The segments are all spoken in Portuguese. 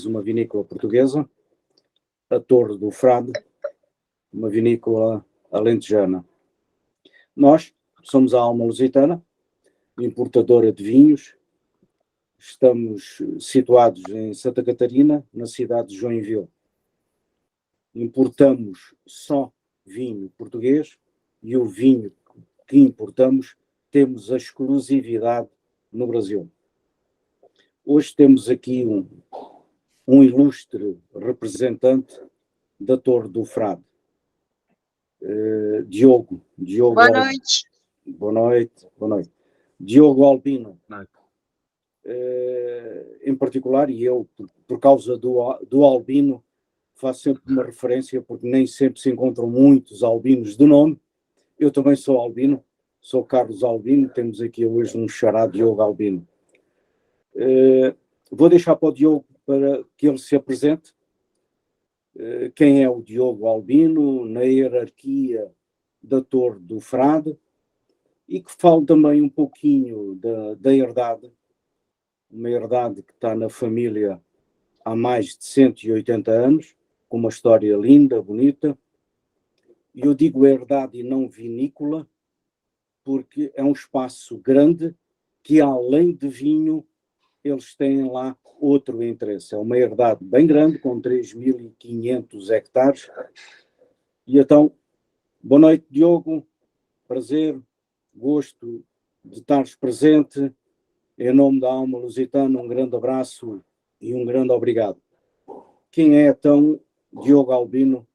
uma vinícola portuguesa, a Torre do Frade, uma vinícola alentejana. Nós somos a Alma Lusitana, importadora de vinhos. Estamos situados em Santa Catarina, na cidade de Joinville. Importamos só vinho português e o vinho que importamos temos a exclusividade no Brasil. Hoje temos aqui um ilustre representante da Torre do Frade, Diogo. Boa noite. Boa noite. Diogo Albino. Em particular, e eu, por causa do Albino, faço sempre uma referência, porque nem sempre se encontram muitos albinos de nome. Eu também sou albino, sou Carlos Albino, temos aqui hoje um xará Diogo Albino. Vou deixar para o Diogo para que ele se apresente. Quem é o Diogo Albino na hierarquia da Torre do Frade e que fale também um pouquinho da herdade, uma herdade que está na família há mais de 180 anos, com uma história linda, bonita. E eu digo herdade e não vinícola, porque é um espaço grande que, além de vinho, eles têm lá outro interesse. É uma herdade bem grande, com 3.500 hectares. E então, boa noite, Diogo. Prazer, gosto de estares presente. Em nome da Alma Lusitana, um grande abraço e um grande obrigado. Quem é, então, Diogo Albino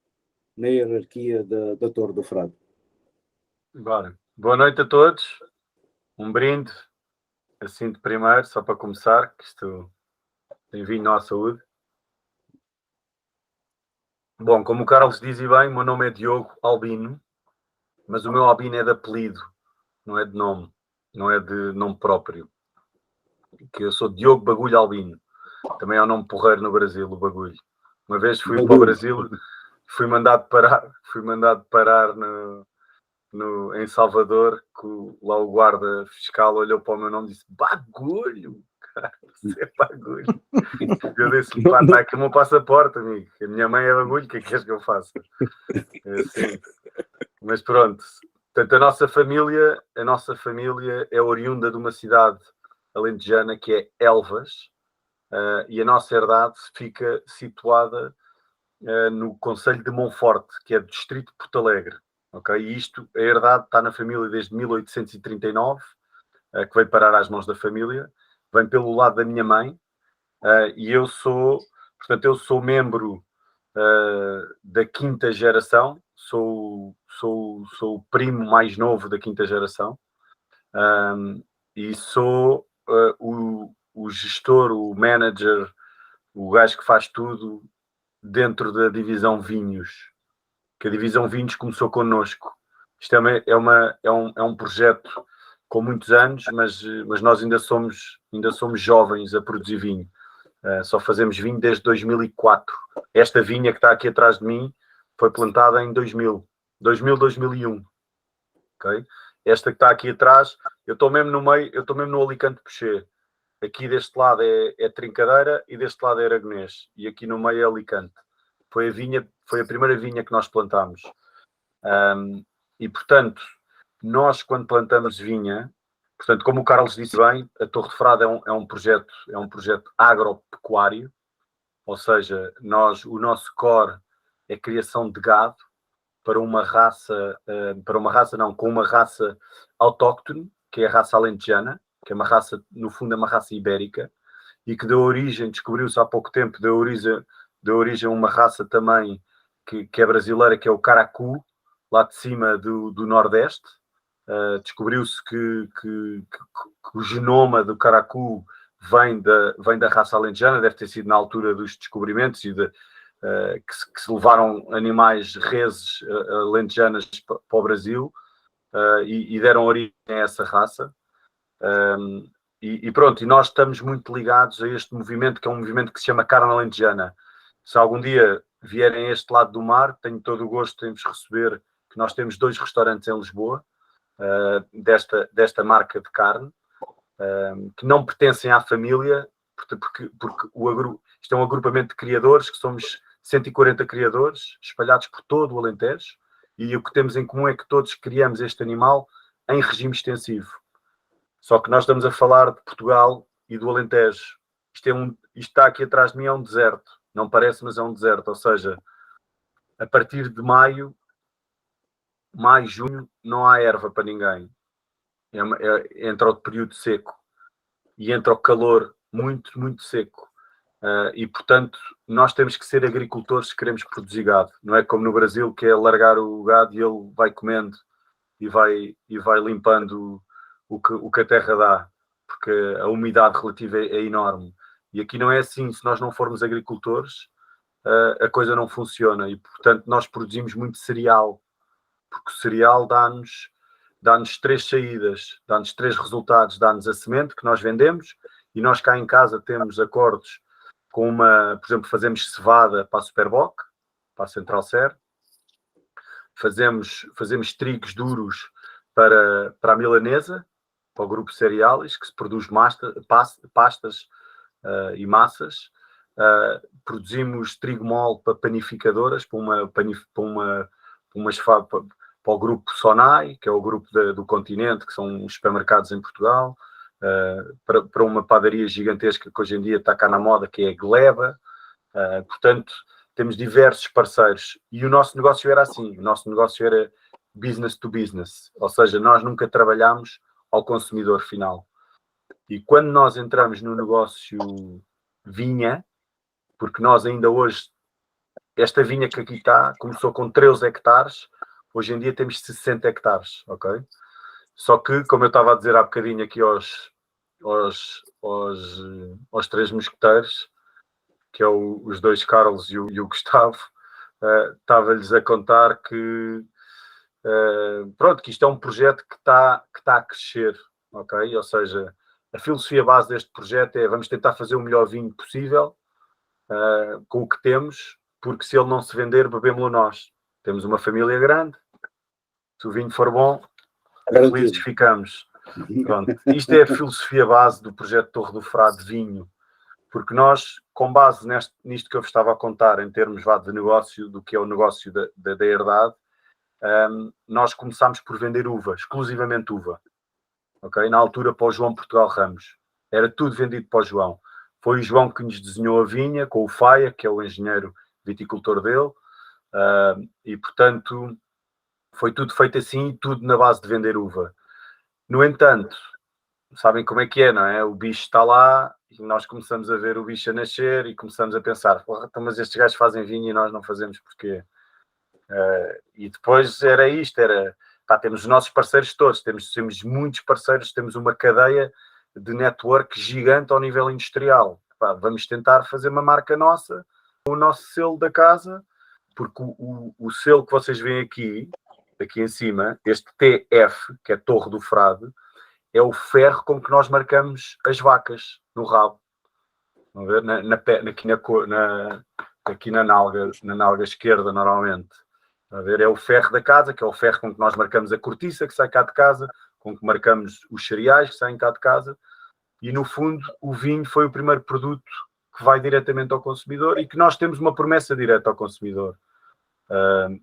na hierarquia da Torre do Frade? Bora. Boa noite a todos. Um brinde, assim de primeiro, só para começar, que isto tem vinho à saúde. Bom, como o Carlos diz e bem, o meu nome é Diogo Albino, mas o meu Albino é de apelido, não é de nome, não é de nome próprio. Que eu sou Diogo Bagulho Albino. Também é um nome porreiro no Brasil, o Bagulho. Uma vez fui para o Brasil, fui mandado parar em Salvador, que lá o guarda fiscal olhou para o meu nome e disse: Bagulho! Cara, você é Bagulho. Eu disse: pá, está aqui o meu passaporte, amigo. A minha mãe é Bagulho, o que é que queres que eu faça? É assim. Mas pronto. Portanto, a nossa família é oriunda de uma cidade alentejana que é Elvas, e a nossa herdade fica situada no concelho de Monforte, que é do distrito de Porto Alegre. Okay? E a herdade está na família desde 1839, que veio parar às mãos da família, vem pelo lado da minha mãe, e eu sou membro da quinta geração, sou o primo mais novo da quinta geração, e sou o gestor, o manager, o gajo que faz tudo dentro da divisão vinhos, que a divisão vinhos começou connosco. Isto é um projeto com muitos anos, mas nós ainda somos jovens a produzir vinho. Só fazemos vinho desde 2004. Esta vinha que está aqui atrás de mim foi plantada em 2001. Okay? Esta que está aqui atrás, eu estou mesmo no meio, eu estou mesmo no Alicante Pochê. Aqui deste lado é Trincadeira e deste lado é Aragonês. E aqui no meio é Alicante. Foi a primeira vinha que nós plantámos. E, portanto, nós quando plantamos vinha, portanto, como o Carlos disse bem, a Torre de Frade é um projeto agropecuário, ou seja, o nosso core é a criação de gado com uma raça autóctone, que é a raça alentejana, que é uma raça, no fundo, é uma raça ibérica, e que descobriu-se há pouco tempo, deu origem a uma raça também que é brasileira, que é o Caracu, lá de cima do Nordeste. Descobriu-se que o genoma do Caracu vem da raça alentejana, deve ter sido na altura dos descobrimentos e que se levaram reses alentejanas para o Brasil, e deram origem a essa raça. E pronto, e nós estamos muito ligados a este movimento, que é um movimento que se chama Carne Alentejana. Se algum dia vierem a este lado do mar, tenho todo o gosto em vos receber, que nós temos 2 restaurantes em Lisboa, desta marca de carne, que não pertencem à família, porque Isto é um agrupamento de criadores, que somos 140 criadores, espalhados por todo o Alentejo, e o que temos em comum é que todos criamos este animal em regime extensivo. Só que nós estamos a falar de Portugal e do Alentejo. Isto está aqui atrás de mim, é um deserto. Não parece, mas é um deserto. Ou seja, a partir de maio, junho, não há erva para ninguém. Entra o período seco e entra o calor muito, muito seco. E, portanto, nós temos que ser agricultores se queremos produzir gado. Não é como no Brasil, que é largar o gado e ele vai comendo e vai limpando o que a terra dá, porque a umidade relativa é enorme. E aqui não é assim. Se nós não formos agricultores, a coisa não funciona. E, portanto, nós produzimos muito cereal, porque o cereal dá-nos 3 saídas, dá-nos 3 resultados. Dá-nos a semente que nós vendemos, e nós cá em casa temos acordos com por exemplo, fazemos cevada para a Superboc, para a Central Ser, fazemos trigos duros para a milanesa, para o grupo Cerealis, que se produz pastas e massas. Produzimos trigo mole para panificadoras, para o grupo Sonai, que é o grupo do continente, que são os supermercados em Portugal. Para uma padaria gigantesca que hoje em dia está cá na moda, que é a Gleba. Portanto, temos diversos parceiros. E o nosso negócio era assim. O nosso negócio era business to business. Ou seja, nós nunca trabalhámos ao consumidor final. E quando nós entramos no negócio vinha, porque nós ainda hoje, esta vinha que aqui está, começou com 13 hectares, hoje em dia temos 60 hectares, ok? Só que, como eu estava a dizer há bocadinho aqui aos 3 mosqueteiros, que é os 2 Carlos e o Gustavo, estava-lhes a contar que que isto é um projeto que está a crescer, ok? Ou seja, a filosofia base deste projeto é: vamos tentar fazer o melhor vinho possível com o que temos, porque se ele não se vender, bebemos-lo nós. Temos uma família grande, se o vinho for bom, felizes ficamos. Pronto. Isto é a filosofia base do projeto Torre do Frade de vinho, porque nós, com base nisto que eu vos estava a contar, em termos de negócio, do que é o negócio da herdade, nós começámos por vender uva, exclusivamente uva. Okay? Na altura, para o João Portugal Ramos. Era tudo vendido para o João. Foi o João que nos desenhou a vinha, com o Faia, que é o engenheiro viticultor dele, e, portanto, foi tudo feito assim, tudo na base de vender uva. No entanto, sabem como é que é, não é? O bicho está lá e nós começamos a ver o bicho a nascer e começamos a pensar: porra, mas estes gajos fazem vinho e nós não fazemos porquê? E depois era isto, temos os nossos parceiros todos, temos muitos parceiros, temos uma cadeia de network gigante ao nível industrial. Vamos tentar fazer uma marca nossa, o nosso selo da casa, porque o selo que vocês veem aqui em cima, este TF, que é Torre do Frade, é o ferro com que nós marcamos as vacas no rabo. Vão ver? Aqui na nalga esquerda, normalmente. A ver, é o ferro da casa, que é o ferro com que nós marcamos a cortiça que sai cá de casa, com que marcamos os cereais que saem cá de casa, e no fundo o vinho foi o primeiro produto que vai diretamente ao consumidor e que nós temos uma promessa direta ao consumidor.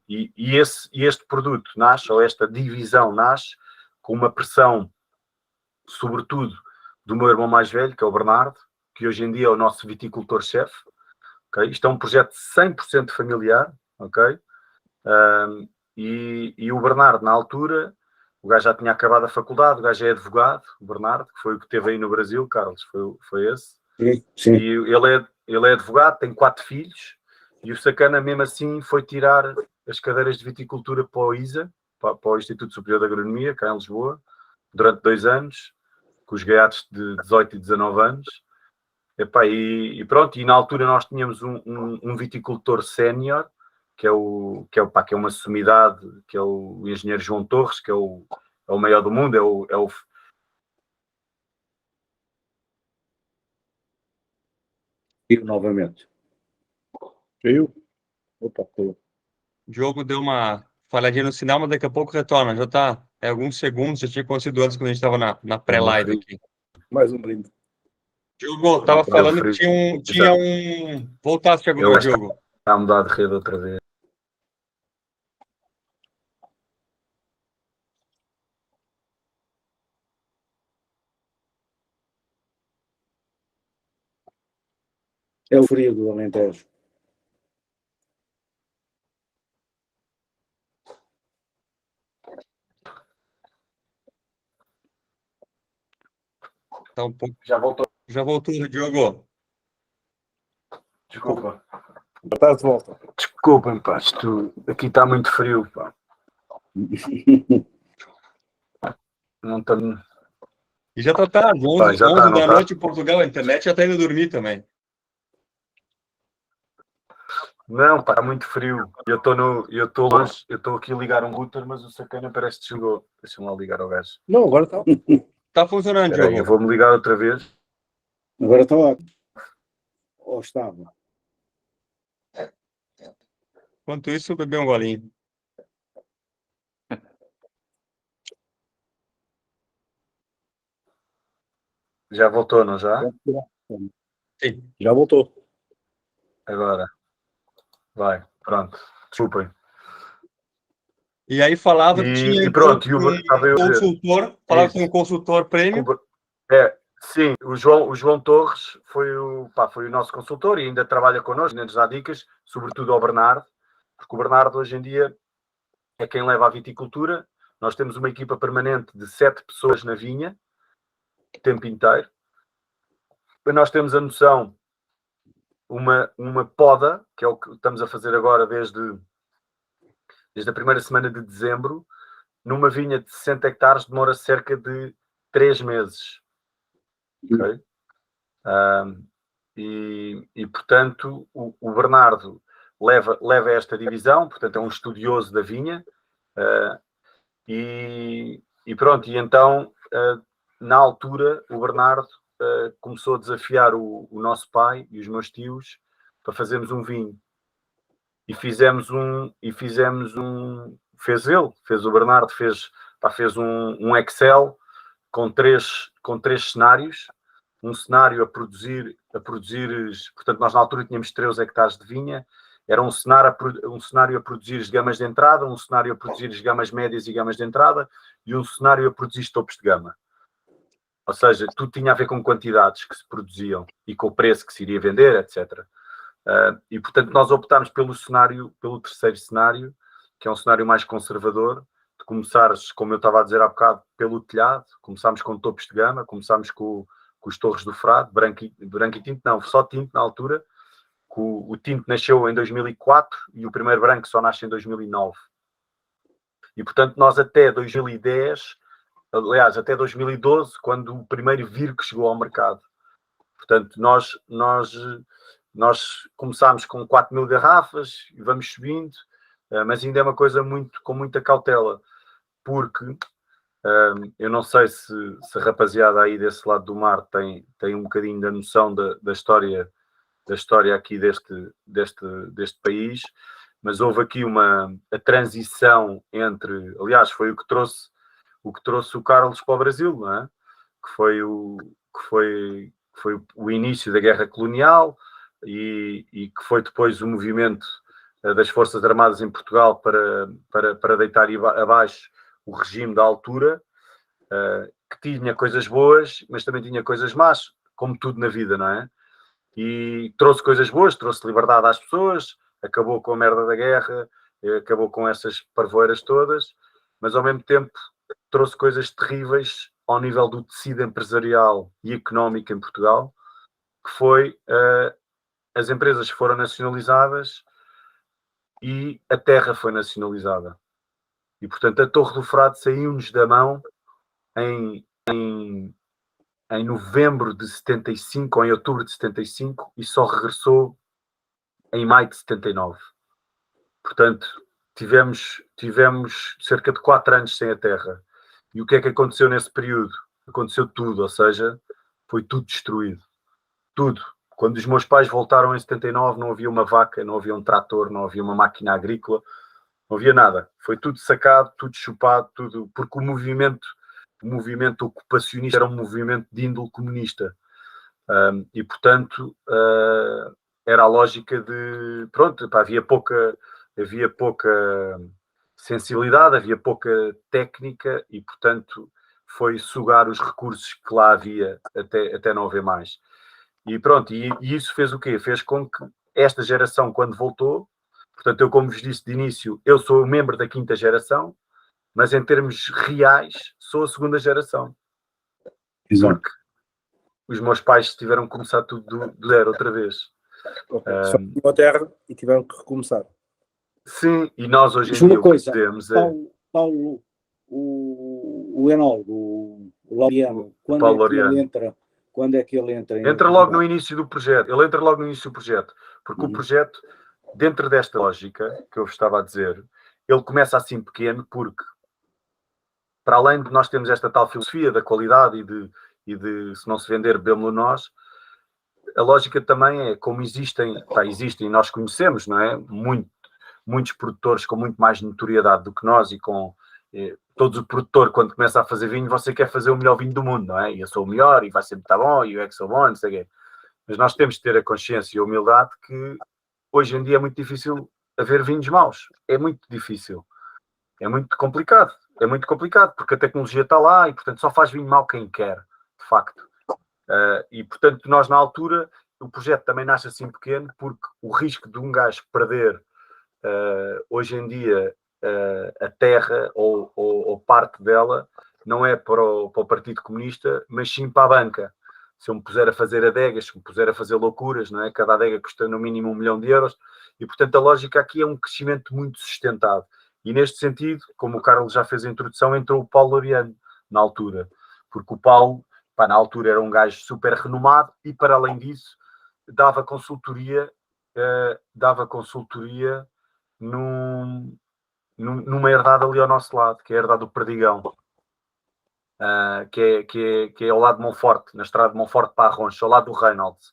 E este produto nasce, ou esta divisão nasce, com uma pressão, sobretudo, do meu irmão mais velho, que é o Bernardo, que hoje em dia é o nosso viticultor-chefe. Okay? Isto é um projeto 100% familiar, ok? E o Bernardo, na altura, o gajo já tinha acabado a faculdade, o gajo é advogado, o Bernardo, que foi o que teve aí no Brasil, Carlos, foi esse. Sim. E ele é advogado, tem 4 filhos, e o sacana mesmo assim foi tirar as cadeiras de viticultura para o ISA, para o Instituto Superior de Agronomia, cá em Lisboa, durante 2 anos, com os gaiatos de 18 e 19 anos. E pronto, e na altura nós tínhamos um viticultor sénior, que é uma sumidade, que é o engenheiro João Torres, que é o maior do mundo, é o novamente. Eu? Opa, tô. O Diogo deu uma falhadinha no sinal, mas daqui a pouco retorna. Já está alguns segundos, já tinha acontecido antes quando a gente estava na pré-live aqui. Mais um brinde. Diogo, estava falando que tinha um. Voltaste agora, Diogo. Está a mudar de rede outra vez. É o frio do Alentejo. Tá um pouco... Já voltou. Já voltou, Diogo. Desculpa. Está de volta. Desculpem, pá. Aqui está muito frio, pá. Não está... E já tá tarde, 11 já tá, da tá? noite em Portugal, a internet já tá indo dormir também. Não, pá, está muito frio. Eu estou longe, eu estou aqui a ligar um router, mas o sacana parece que chegou. Deixa-me lá ligar ao gajo. Não, agora está. Tá funcionando, Espera aí, Diogo. eu vou-me ligar outra vez. Agora está ótimo. Ou estava. Enquanto isso, eu bebi um golinho. Já voltou, não já? Sim. Já voltou. Agora. Vai, pronto. Desculpem. E aí falava que tinha pronto, consultor, falava que tinha um consultor prêmio. Sim, o João Torres foi o nosso consultor e ainda trabalha connosco, ainda nos dá dicas, sobretudo ao Bernardo, porque o Bernardo hoje em dia é quem leva a viticultura. Nós temos uma equipa permanente de 7 pessoas na vinha, o tempo inteiro. Nós temos a noção, uma poda, que é o que estamos a fazer agora desde a primeira semana de dezembro, numa vinha de 60 hectares demora cerca de 3 meses. Ok? E portanto, o Bernardo leva esta divisão, portanto é um estudioso da vinha, e pronto, e então, na altura, o Bernardo começou a desafiar o nosso pai e os meus tios para fazermos um vinho. Fez o Bernardo, fez um Excel com três cenários. Um cenário a produzir, portanto, nós na altura tínhamos 13 hectares de vinha, era um cenário a produzir as gamas de entrada, um cenário a produzir as gamas médias e gamas de entrada, e um cenário a produzir topos de gama. Ou seja, tudo tinha a ver com quantidades que se produziam e com o preço que se iria vender, etc. E, portanto, nós optámos pelo terceiro cenário, que é um cenário mais conservador, de começares, como eu estava a dizer há bocado, pelo telhado. Começámos com topos de gama, começámos com os Torres do Frade, branco e tinto, não, só tinto na altura. O tinto nasceu em 2004 e o primeiro branco só nasce em 2009. E, portanto, nós até 2010, aliás, até 2012, quando o primeiro Virgo chegou ao mercado. Portanto, nós começámos com 4.000 garrafas e vamos subindo, mas ainda é uma coisa com muita cautela, porque eu não sei se a rapaziada aí desse lado do mar tem um bocadinho da noção da história aqui deste país, mas houve aqui a transição entre, aliás, foi o que trouxe o Carlos para o Brasil, não é? Que foi o início da guerra colonial e que foi depois o movimento das Forças Armadas em Portugal para deitar abaixo o regime da altura, que tinha coisas boas, mas também tinha coisas más, como tudo na vida, não é? E trouxe coisas boas, trouxe liberdade às pessoas, acabou com a merda da guerra, acabou com essas parvoeiras todas, mas ao mesmo tempo trouxe coisas terríveis ao nível do tecido empresarial e económico em Portugal, que foi as empresas foram nacionalizadas e a terra foi nacionalizada. E, portanto, a Torre do Frade saiu-nos da mão em novembro de 75 ou em outubro de 75 e só regressou em maio de 79. Portanto, tivemos cerca de 4 anos sem a terra. E o que é que aconteceu nesse período? Aconteceu tudo, ou seja, foi tudo destruído. Tudo. Quando os meus pais voltaram em 79, não havia uma vaca, não havia um trator, não havia uma máquina agrícola, não havia nada. Foi tudo sacado, tudo chupado, tudo, porque o movimento ocupacionista era um movimento de índole comunista. E, portanto, era a lógica de, pronto, pá, havia pouca sensibilidade, havia pouca técnica e, portanto, foi sugar os recursos que lá havia até não haver mais. E pronto, e isso fez o quê? Fez com que esta geração, quando voltou, portanto, eu, como vos disse de início, eu sou membro da 5ª geração, mas em termos reais, sou a 2ª geração. Exato. Porque os meus pais tiveram que começar tudo do zero outra vez. Só em Inglaterra e tiveram que recomeçar. Sim, e nós hoje em Diz uma dia o que coisa, dizemos é... Paulo, o Enoldo, o Laureano, quando é que ele entra? Entra logo no início do projeto. Ele entra logo no início do projeto. Porque o projeto, dentro desta lógica que eu vos estava a dizer, ele começa assim pequeno porque, para além de nós termos esta tal filosofia da qualidade e de se não se vender, bebemos nós, a lógica também é como existem, nós conhecemos, não é? Muitos produtores com muito mais notoriedade do que nós e com todo o produtor, quando começa a fazer vinho, você quer fazer o melhor vinho do mundo, não é? E eu sou o melhor e vai sempre estar bom e eu é que sou bom, não sei o quê. Mas nós temos de ter a consciência e a humildade que hoje em dia é muito difícil haver vinhos maus. É muito difícil. É muito complicado. É muito complicado porque a tecnologia está lá e, portanto, só faz vinho mau quem quer, de facto. E, portanto, nós na altura, o projeto também nasce assim pequeno porque o risco de um gajo perder hoje em dia a terra ou parte dela não é para o Partido Comunista, mas sim para a banca. Se eu me puser a fazer adegas, se me puser a fazer loucuras, não é? Cada adega custa no mínimo 1 milhão de euros e, portanto, a lógica aqui é um crescimento muito sustentado. E, neste sentido, como o Carlos já fez a introdução, entrou o Paulo Laureano na altura, porque o Paulo, na altura, era um gajo super renomado e, para além disso, dava consultoria numa herdade ali ao nosso lado, que é a herdade do Perdigão, que é ao lado de Monforte, na estrada de Monforte para Arroncha, ao lado do Reynolds.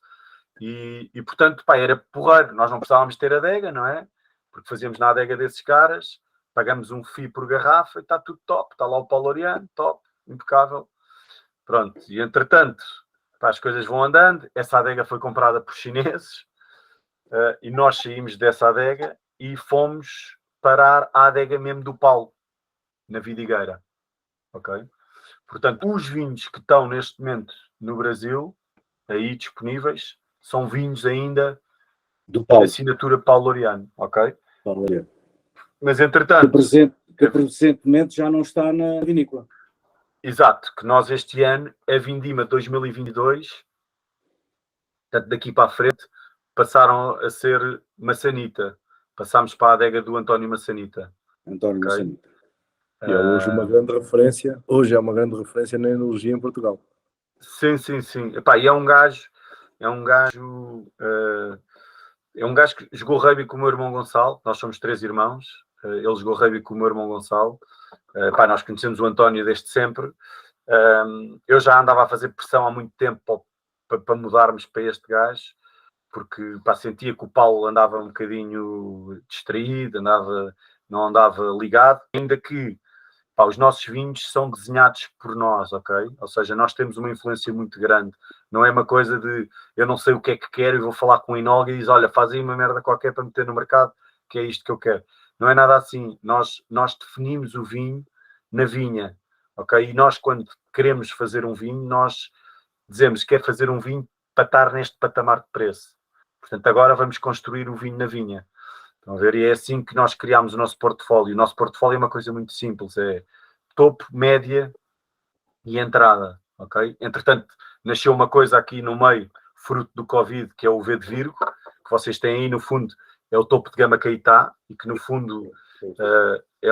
E portanto, era porreiro. Nós não precisávamos ter adega, não é? Porque fazíamos na adega desses caras, pagamos um FII por garrafa e está tudo top. Está lá o Paulo Laureano, top, impecável. Pronto, e entretanto, as coisas vão andando. Essa adega foi comprada por chineses e nós saímos dessa adega e fomos parar à adega mesmo do Paulo, na Vidigueira. Ok? Portanto, os vinhos que estão neste momento no Brasil, aí disponíveis, são vinhos ainda do Paulo. Assinatura Paulo Laureano, ok? Paulo Laureano. Mas, entretanto... Que presentemente já não está na vinícola. Exato, que nós este ano, a Vindima 2022, portanto, daqui para a frente, passaram a ser Maçanita. Passámos para a adega do António Maçanita. António Maçanita. E é hoje uma grande referência. Hoje é uma grande referência na enologia em Portugal. Sim. Epá, e é um gajo que jogou rugby com o meu irmão Gonçalo. Nós somos 3 irmãos. Ele jogou rugby com o meu irmão Gonçalo. Nós conhecemos o António desde sempre. Eu já andava a fazer pressão há muito tempo para mudarmos para este gajo, porque sentia que o Paulo andava um bocadinho distraído, não andava ligado, ainda que os nossos vinhos são desenhados por nós, ok? Ou seja, nós temos uma influência muito grande. Não é uma coisa de eu não sei o que é que quero e vou falar com o Enolga e diz, olha, faz aí uma merda qualquer para meter no mercado, que é isto que eu quero. Não é nada assim. Nós definimos o vinho na vinha, ok? E nós, quando queremos fazer um vinho, nós dizemos que quer fazer um vinho para estar neste patamar de preço. Portanto, agora vamos construir o vinho na vinha. Estão a ver? E é assim que nós criamos o nosso portfólio. O nosso portfólio é uma coisa muito simples. É topo, média e entrada, ok? Entretanto, nasceu uma coisa aqui no meio, fruto do Covid, que é o V de Virgo, que vocês têm aí no fundo, é o topo de gama Caetá, e que no fundo é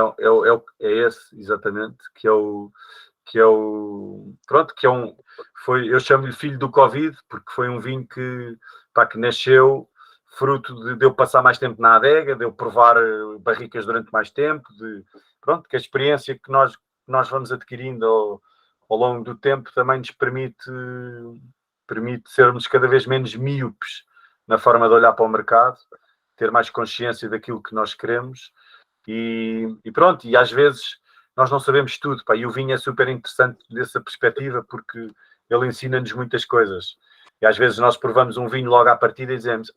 esse, exatamente, eu chamo-lhe filho do Covid, porque foi um vinho que nasceu fruto de eu passar mais tempo na adega, de eu provar barricas durante mais tempo, que a experiência que nós vamos adquirindo ao longo do tempo também nos permite sermos cada vez menos míopes na forma de olhar para o mercado, ter mais consciência daquilo que nós queremos e às vezes nós não sabemos tudo, e o vinho é super interessante dessa perspectiva porque ele ensina-nos muitas coisas. E às vezes nós provamos um vinho logo à partida e dizemos,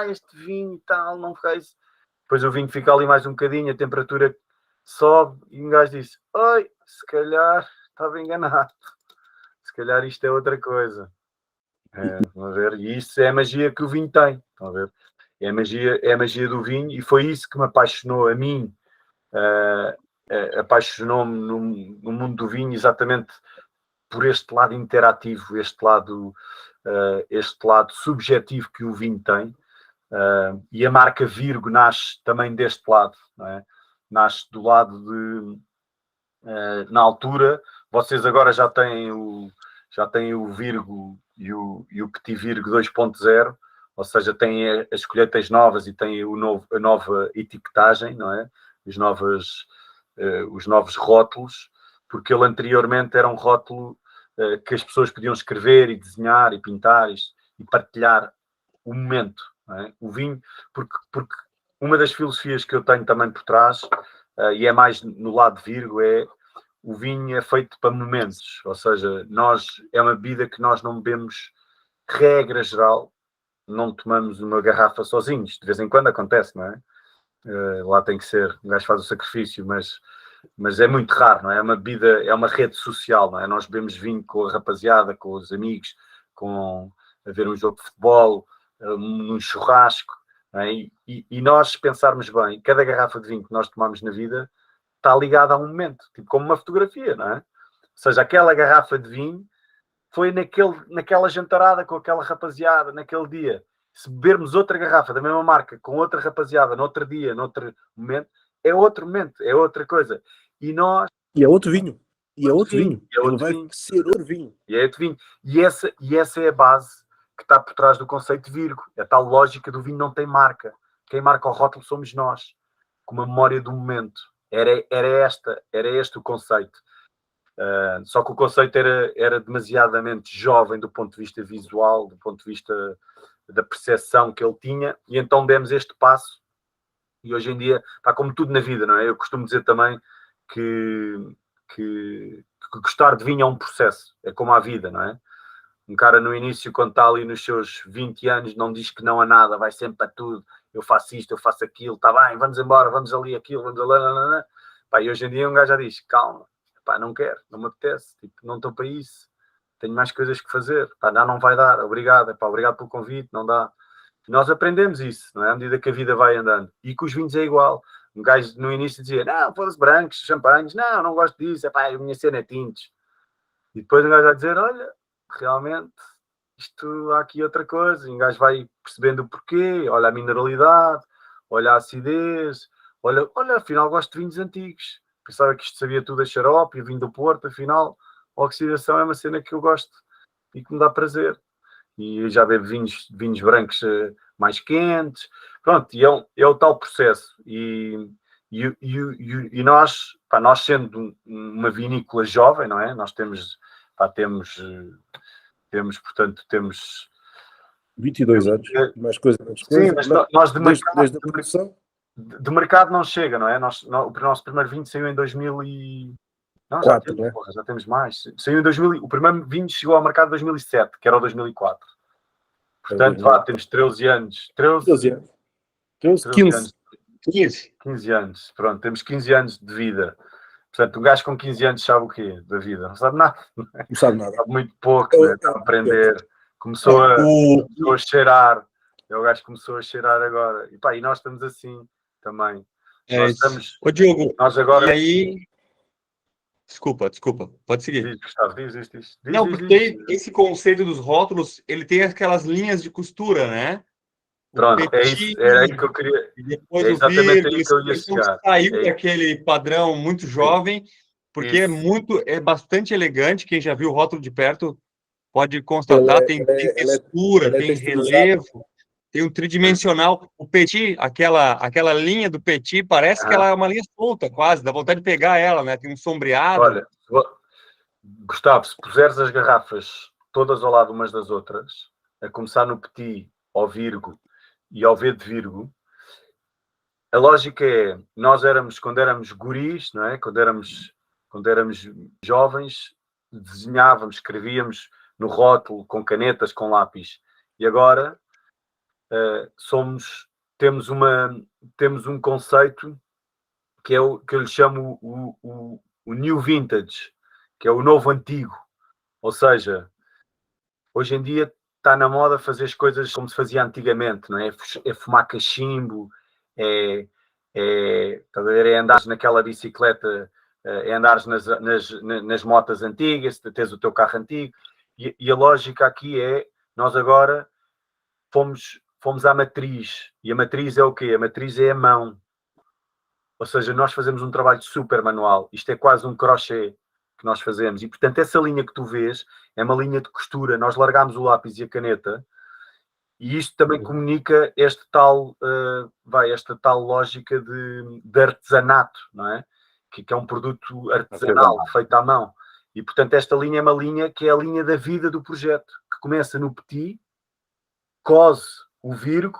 este vinho e tal, não fez. Depois o vinho fica ali mais um bocadinho, a temperatura sobe e um gajo diz, oi, se calhar estava enganado. Se calhar isto é outra coisa. Estão a ver? E isso é a magia que o vinho tem. Estão a ver? É a magia do vinho e foi isso que me apaixonou a mim. Apaixonou-me no mundo do vinho exatamente por este lado interativo, este lado subjetivo que o vinho tem. E a marca Virgo nasce também deste lado. Não é? Nasce do lado de... na altura, vocês agora já têm o Virgo e o Petit Virgo 2.0, ou seja, têm as colheitas novas e têm a nova etiquetagem, não é? Os novos rótulos, porque ele anteriormente era um rótulo que as pessoas podiam escrever e desenhar e pintar e partilhar o momento, não é? O vinho, porque uma das filosofias que eu tenho também por trás, e é mais no lado de Virgo, o vinho é feito para momentos, ou seja, é uma bebida que nós não bebemos, regra geral, não tomamos uma garrafa sozinhos, de vez em quando acontece, não é? Lá tem que ser, o gajo faz o sacrifício, mas é muito raro, não é? É uma bebida, é uma rede social, não é? Nós bebemos vinho com a rapaziada, com os amigos, a ver um jogo de futebol, num churrasco, não é? E nós, se pensarmos bem, cada garrafa de vinho que nós tomamos na vida está ligada a um momento, tipo como uma fotografia, não é? Ou seja, aquela garrafa de vinho foi naquela jantarada com aquela rapaziada, naquele dia. Se bebermos outra garrafa da mesma marca, com outra rapaziada, noutro dia, noutro momento, é outro momento, é outra coisa. E nós... E é outro vinho. E é outro vinho. É outro Ele vai vinho. ser outro vinho. E é outro vinho. E essa é a base que está por trás do conceito de Virgo. É a tal lógica do vinho não tem marca. Quem marca o rótulo somos nós, com uma memória do momento. Era este o conceito. Só que o conceito era demasiadamente jovem do ponto de vista visual, do ponto de vista da percepção que ele tinha, e então demos este passo. E hoje em dia, está como tudo na vida, não é? Eu costumo dizer também que gostar de vinho é um processo, é como a vida, não é? Um cara no início, quando está ali nos seus 20 anos, não diz que não a nada, vai sempre a tudo, eu faço isto, eu faço aquilo, está bem, vamos embora, vamos ali, aquilo, vamos ali, pá, e hoje em dia um gajo já diz, calma, pá, não quero, não me apetece, tipo, não estou para isso, tenho mais coisas que fazer, pá, não vai dar, obrigado, pá, obrigado pelo convite, não dá. E nós aprendemos isso, não é? À medida que a vida vai andando. E com os vinhos é igual. Um gajo no início dizia, não, foda-se brancos, champanhes, não gosto disso, pá, a minha cena é tintos. E depois um gajo vai dizer, olha, realmente, isto há aqui outra coisa. E um gajo vai percebendo o porquê, olha a mineralidade, olha a acidez, olha, afinal gosto de vinhos antigos. Pensava que isto sabia tudo a xarope e o vinho do Porto, afinal, a oxidação é uma cena que eu gosto e que me dá prazer. E eu já bebo vinhos brancos mais quentes, pronto, e é o tal processo. E nós, pá, nós sendo uma vinícola jovem, não é? Nós temos 22 anos, mais coisa, menos sim, coisa. mas nós desde a produção. De mercado não chega, não é? O nosso primeiro vinho saiu em 2000 e... Não, já temos mais. Saiu em 2000, o primeiro vinho chegou ao mercado em 2007, que era o 2004. Portanto, temos 13 anos. 13 anos. 15 anos. Pronto, temos 15 anos de vida. Portanto, um gajo com 15 anos sabe o quê da vida? Não sabe nada. Não sabe nada. Sabe muito pouco, né? Está a aprender. Começou a cheirar. É o gajo que começou a cheirar agora. E pá, e nós estamos assim também. Ô, Diogo, nós agora... e aí... Desculpa, pode seguir. Diz, Gustavo, diz. Não, porque esse conceito dos rótulos, ele tem aquelas linhas de costura, né? Pronto, era aí que eu queria... E depois exatamente aí que eu ia chegar. Saiu daquele padrão muito jovem, porque é bastante elegante. Quem já viu o rótulo de perto pode constatar, tem textura, tem relevo, tem um tridimensional. O Petit, aquela linha do Petit, parece que ela é uma linha solta, quase, dá vontade de pegar ela, né? Tem um sombreado. Olha, Gustavo, se puseres as garrafas todas ao lado umas das outras, a começar no Petit, ao Virgo e ao V de Virgo, a lógica é, quando éramos guris, não é? Quando éramos jovens, desenhávamos, escrevíamos no rótulo, com canetas, com lápis. E agora temos um conceito que é o que eu lhe chamo o New Vintage, que é o novo antigo. Ou seja, hoje em dia está na moda fazer as coisas como se fazia antigamente, não é? É fumar cachimbo, é andares naquela bicicleta, é andares nas motas antigas, tens o teu carro antigo. E a lógica aqui é, nós agora fomos à matriz. E a matriz é o quê? A matriz é a mão. Ou seja, nós fazemos um trabalho super manual. Isto é quase um crochê que nós fazemos. E, portanto, essa linha que tu vês é uma linha de costura. Nós largamos o lápis e a caneta e isto também comunica esta tal lógica de artesanato, não é? Que é um produto artesanal, feito à mão. E, portanto, esta linha é uma linha que é a linha da vida do projeto, que começa no petit, cose o virgo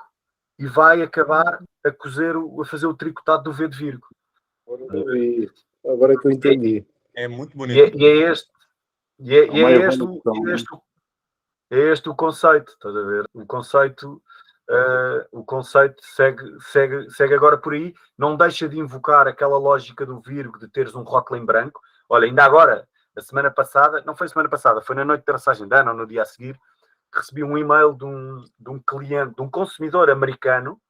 e vai acabar a fazer o tricotado do V de virgo. Agora que eu entendi. É muito bonito. É este o conceito, estás a ver? O conceito segue agora por aí, não deixa de invocar aquela lógica do virgo de teres um rótulo em branco. Olha, ainda agora, a semana passada, não foi semana passada, foi na noite de passagem de ano ou no dia a seguir, que recebi um e-mail de um cliente, de um consumidor americano,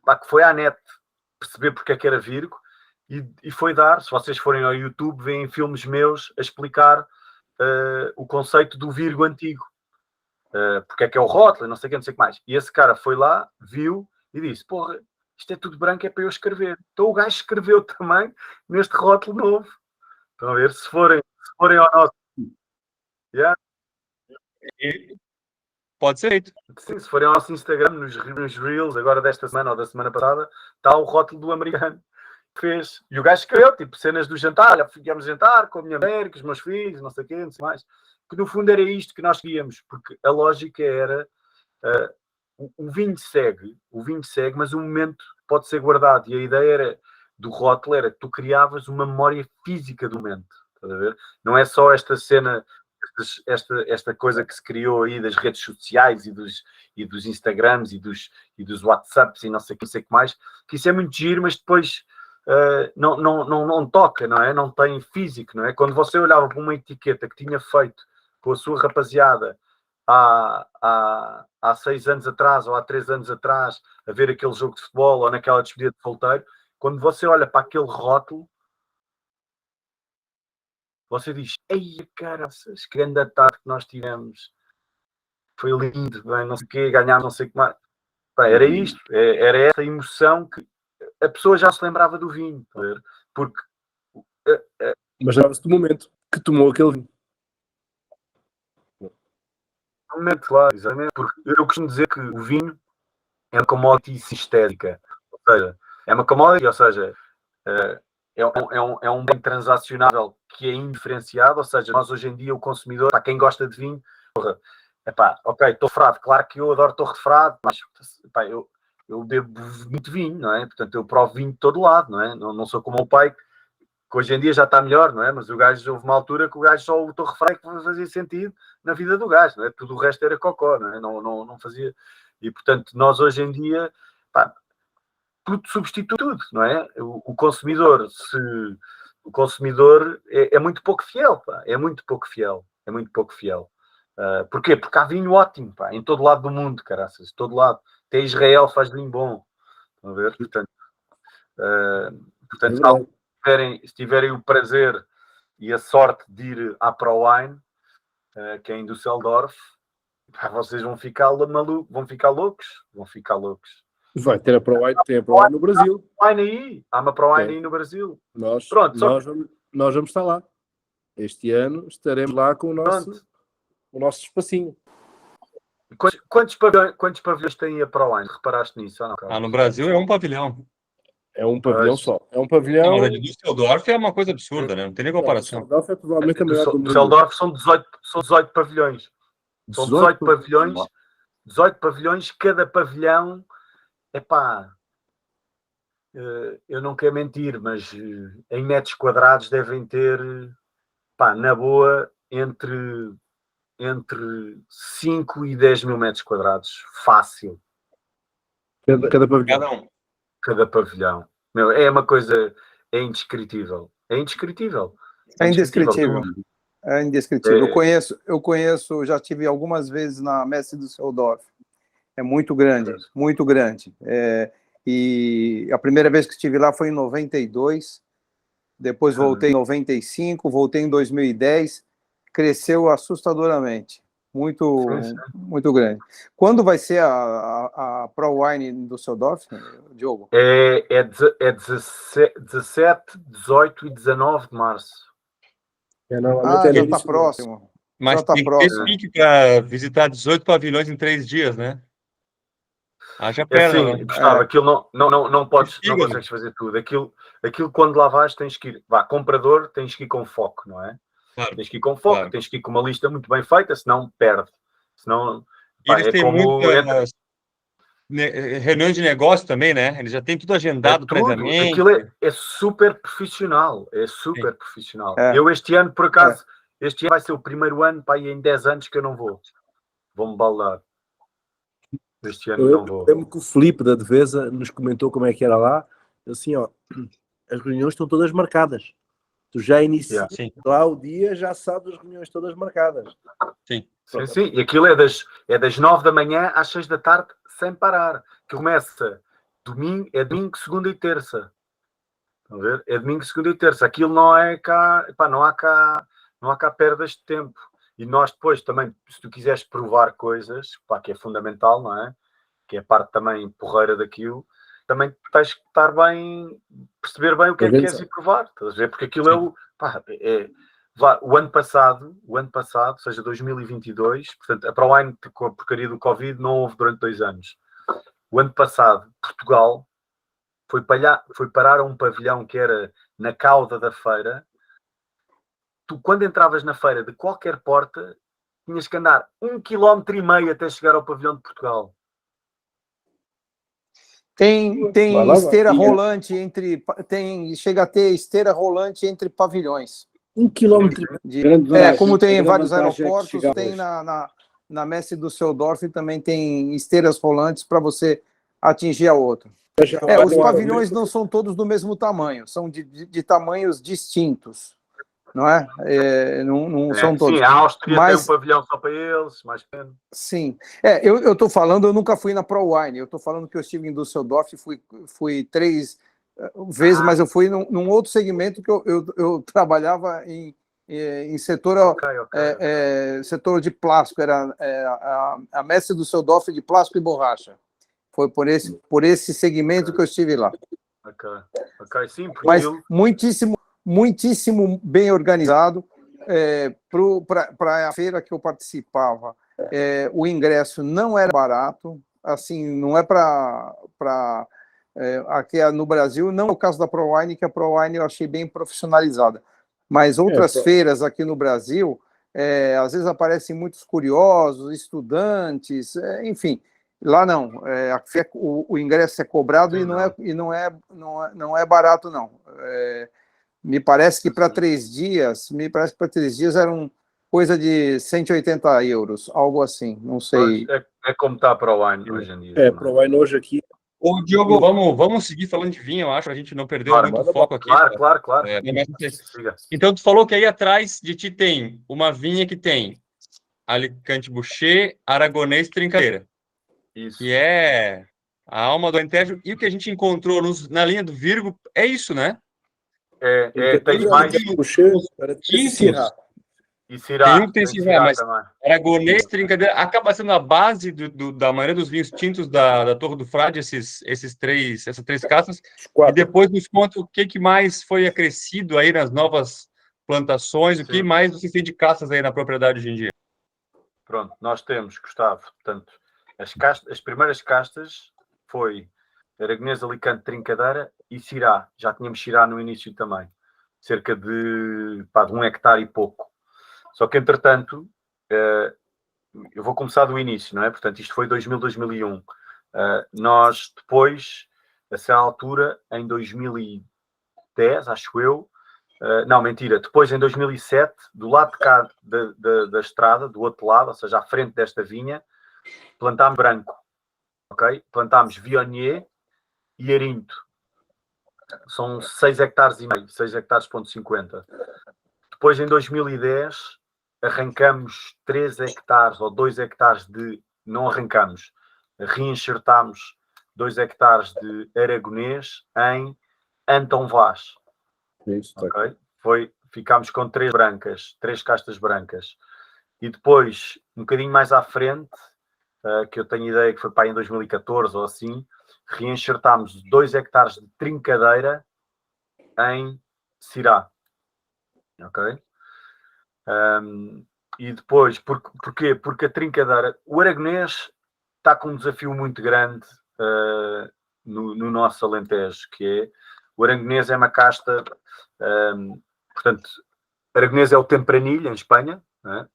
que foi à net perceber porque é que era virgo e foi dar, se vocês forem ao YouTube, veem filmes meus a explicar o conceito do virgo antigo. Porque é que é o rótulo, não sei o que, não sei o que mais. E esse cara foi lá, viu e disse, porra, isto é tudo branco, é para eu escrever. Então o gajo escreveu também neste rótulo novo. Estão a ver? Se forem ao nosso... Yeah. Pode ser feito. Sim, se forem ao nosso Instagram, nos Reels, agora desta semana ou da semana passada, está o rótulo do americano que fez. E o gajo escreveu, tipo, cenas do jantar. Olha, ficamos jantar com a minha mulher, com os meus filhos, não sei o quê, não sei mais. Que no fundo era isto que nós queríamos, porque a lógica era o vinho segue, mas o momento pode ser guardado. E a ideia do rótulo era que tu criavas uma memória física do momento. Estás a ver? Não é só esta cena, esta coisa que se criou aí das redes sociais e dos Instagrams e dos WhatsApps e não sei o que mais, que isso é muito giro, mas depois não toca, não é? Não tem físico, não é? Quando você olhava para uma etiqueta que tinha feito com a sua rapaziada há 6 anos atrás ou há 3 anos atrás, a ver aquele jogo de futebol ou naquela despedida de solteiro, quando você olha para aquele rótulo, você diz, ei, caraças, que grande tarde que nós tivemos, foi lindo, bem, não sei o quê, ganhámos não sei o que mais. Bem, era isto, era essa emoção que a pessoa já se lembrava do vinho, porque... Mas lembrava-se do momento que tomou aquele vinho. Momento, claro, exatamente, porque eu costumo dizer que o vinho é uma commodity sistémica, ou seja, é uma commodity, ou seja, é um bem transacionável que é indiferenciado, ou seja, nós hoje em dia o consumidor, para quem gosta de vinho, ok, estou frado, claro que eu adoro torre de frado, mas eu bebo muito vinho, não é? Portanto, eu provo vinho de todo lado, não é? Não sou como o pai, que hoje em dia já está melhor, não é? Mas o gajo, houve uma altura que o gajo só o torre frado que fazia sentido na vida do gajo, não é? Tudo o resto era cocó, não é? Não fazia. E, portanto, nós hoje em dia, tudo substitui tudo, não é? O consumidor é muito pouco fiel, é muito pouco fiel. Porquê? Porque há vinho ótimo, em todo lado do mundo, caraças, todo lado. Até Israel faz vinho bom. Estão a ver? Portanto, se tiverem o prazer e a sorte de ir à ProWine, que é em Düsseldorf, vocês vão ficar malucos, vão ficar loucos. Vai ter a ProWine no Brasil. Há uma ProWine aí no Brasil. Nós vamos estar lá. Este ano estaremos lá com o nosso espacinho. Quantos pavilhões tem a ProWine? Reparaste nisso? Ou não, no Brasil é um pavilhão. É um pavilhão só. É um pavilhão... Não, de Düsseldorf é uma coisa absurda, né? Não tem nem comparação. Düsseldorf é provavelmente a maior do mundo. Düsseldorf são 18 pavilhões. São 18 pavilhões. 18 pavilhões. Cada pavilhão... eu não quero mentir, mas em metros quadrados devem ter, na boa, entre entre 5 e 10 mil metros quadrados, fácil. Cada pavilhão. Cada um. Cada pavilhão. Meu, é uma coisa, é indescritível. É indescritível. É indescritível. Tu- É indescritível. É. Eu conheço, já tive algumas vezes na Messe do Düsseldorf. É muito grande, muito grande. E a primeira vez que estive lá foi em 92, depois voltei em 95, voltei em 2010, cresceu assustadoramente, muito, muito grande. Quando vai ser a Pro Wine em Düsseldorf, Diogo? É 17, 18 e 19 de março. Normalmente já no está início do próximo. Mas Já tá tem que ter próximo. pique para visitar 18 pavilhões em 3 dias, né? Haja É perna, assim, né? Gustavo, aquilo não podes, não Fígado. consegues fazer tudo. Aquilo quando lá vais, tens que ir, comprador, tens que ir com foco, não é? Claro, Tens que ir com foco, claro. tens que ir com uma lista muito bem feita, senão perde. Senão, E eles é têm como muitas reuniões de negócio também, né? Eles já têm tudo agendado tudo. previamente. Aquilo é super profissional. É super Sim. profissional. É. Eu este ano, por acaso, este ano vai ser o primeiro ano, pá, em 10 anos que eu não vou. Vou-me baldar. Este ano não vou. Eu lembro que o Filipe da Devesa nos comentou como é que era lá. Assim, ó, as reuniões estão todas marcadas. Tu já inicias Sim. lá o dia, já sabes as reuniões todas marcadas. Sim. Sim. E aquilo é das 9 da manhã às 6 da tarde, sem parar. Que começa domingo, segunda e terça. Estão a ver? É domingo, segunda e terça. Aquilo não é cá, pá, não há cá perdas de tempo. E nós depois também, se tu quiseres provar coisas, pá, que é fundamental, não é? Que é a parte também porreira daquilo, também tens que estar bem, perceber bem o que é que queres ir provar. Estás a ver? Porque aquilo o ano passado, ou seja, 2022, portanto, a ProWine com a porcaria do Covid não houve durante 2 anos. O ano passado, Portugal foi parar a um pavilhão que era na cauda da feira. Tu, quando entravas na feira, de qualquer porta, tinhas que andar 1,5 km até chegar ao pavilhão de Portugal. Tem esteira rolante chega a ter esteira rolante entre pavilhões. 1 quilômetro. Como tem em vários aeroportos, tem na Messe do Düsseldorf também tem esteiras rolantes para você atingir a outra. Os pavilhões não são todos do mesmo tamanho, são de tamanhos distintos, não é? Não são todos. Sim, a Áustria tem um pavilhão só para eles, mais pequeno. Sim. Eu estou falando, eu nunca fui na Pro Wine, eu estou falando que eu estive em Düsseldorf, fui 3 vezes, mas eu fui num outro segmento que eu trabalhava em setor, setor de plástico, era a Messe do Düsseldorf de plástico e borracha. Foi por esse segmento que eu estive lá. Ok, sim. Mas muitíssimo bem organizado. Para a feira que eu participava, o ingresso não era barato, assim, não é para aqui no Brasil, não é o caso da ProWine, que a ProWine eu achei bem profissionalizada, mas outras feiras aqui no Brasil, às vezes aparecem muitos curiosos, estudantes, enfim, lá não, o ingresso é cobrado e não é barato, não. Me parece que para 3 dias, eram coisa de 180 euros, algo assim, não sei. É como está a ProWine hoje em dia. A ProWine hoje aqui. Ô, Diogo, vamos seguir falando de vinho, eu acho, a gente não perdeu muito o foco aqui. Claro. Então, tu falou que aí atrás de ti tem uma vinha que tem Alicante Bouschet, Aragonês Trincadeira. Isso. Que é a alma do Alentejo. E o que a gente encontrou na linha do Virgo é isso, né? Tens mais tintos. E Syrah. Tem um que tem Syrah, mas Aragonês, Trincadeira, acaba sendo a base da maioria dos vinhos tintos da Torre do Frade, essas 3 castas. E depois nos conta o que mais foi acrescido aí nas novas plantações, o que mais você tem de castas aí na propriedade hoje em dia. Pronto, nós temos, Gustavo, portanto, as primeiras castas foi Aragonês, Alicante, Trincadeira e Syrah. Já tínhamos Syrah no início também. Cerca de 1 hectare e pouco. Só que, entretanto, eu vou começar do início, não é? Portanto, isto foi 2000, 2001. Nós depois, a essa altura, em 2010, acho eu, Não, mentira. Depois, em 2007, do lado de cá da estrada, do outro lado, ou seja, à frente desta vinha, plantámos branco. Ok? Plantámos Viognier e Arinto. São 6 hectares e meio, 6 hectares, 50. Depois, em 2010, arrancamos 3 hectares ou 2 hectares de... Não arrancamos. Reenxertámos 2 hectares de aragonês em Antão Vaz. Isso, tá. Ok? Ficámos com 3 brancas, 3 castas brancas. E depois, um bocadinho mais à frente, que eu tenho ideia que foi para aí em 2014 ou assim, reenxertámos 2 hectares de trincadeira em Sirá. Ok? E depois, porquê? Porque a trincadeira, o aragonês está com um desafio muito grande no nosso Alentejo, que é, o aragonês é uma casta, portanto, aragonês é o tempranilho em Espanha, não é?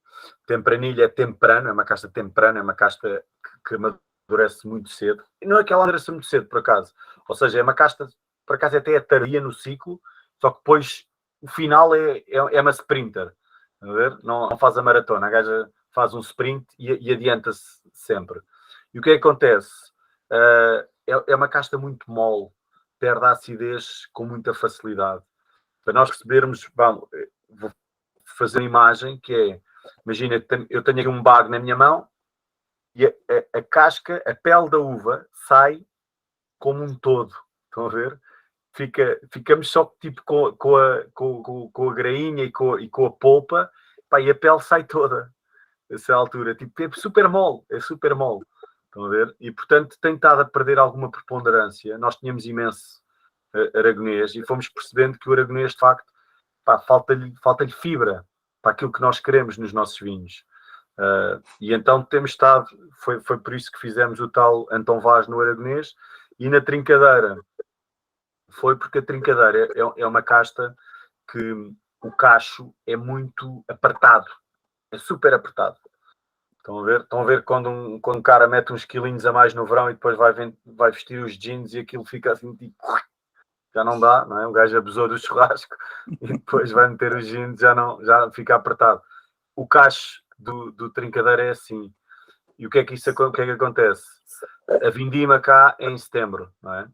Tempranilho é temprano, é uma casta temprana, é uma casta que amadurece muito cedo. E não é que ela amadurece muito cedo, por acaso. Ou seja, é uma casta, por acaso até é tardia no ciclo, só que depois o final é uma sprinter. A ver? Não faz a maratona, a gaja faz um sprint e adianta-se sempre. E o que acontece? É uma casta muito mole, perde a acidez com muita facilidade. Para nós percebermos, vou fazer uma imagem que é, imagina, eu tenho aqui um bago na minha mão e a casca, a pele da uva sai como um todo. Estão a ver? Ficamos só tipo com a grainha e com a polpa, pá, e a pele sai toda nessa altura. Tipo, é super mole. Estão a ver? E portanto tem estado a perder alguma preponderância. Nós tínhamos imenso aragonês e fomos percebendo que o aragonês, de facto, pá, falta-lhe fibra para aquilo que nós queremos nos nossos vinhos. E então temos estado, foi por isso que fizemos o tal Antão Vaz no aragonês. E na trincadeira, foi porque a trincadeira é uma casta que o cacho é muito apertado, é super apertado. Estão a ver quando um cara mete uns quilinhos a mais no verão e depois vai vestir os jeans e aquilo fica assim tipo, já não dá, não é? O gajo abusou do churrasco e depois vai meter os jeans, já fica apertado. O cacho do trincadeira é assim. E o que é que acontece? A vindima cá é em setembro, não é?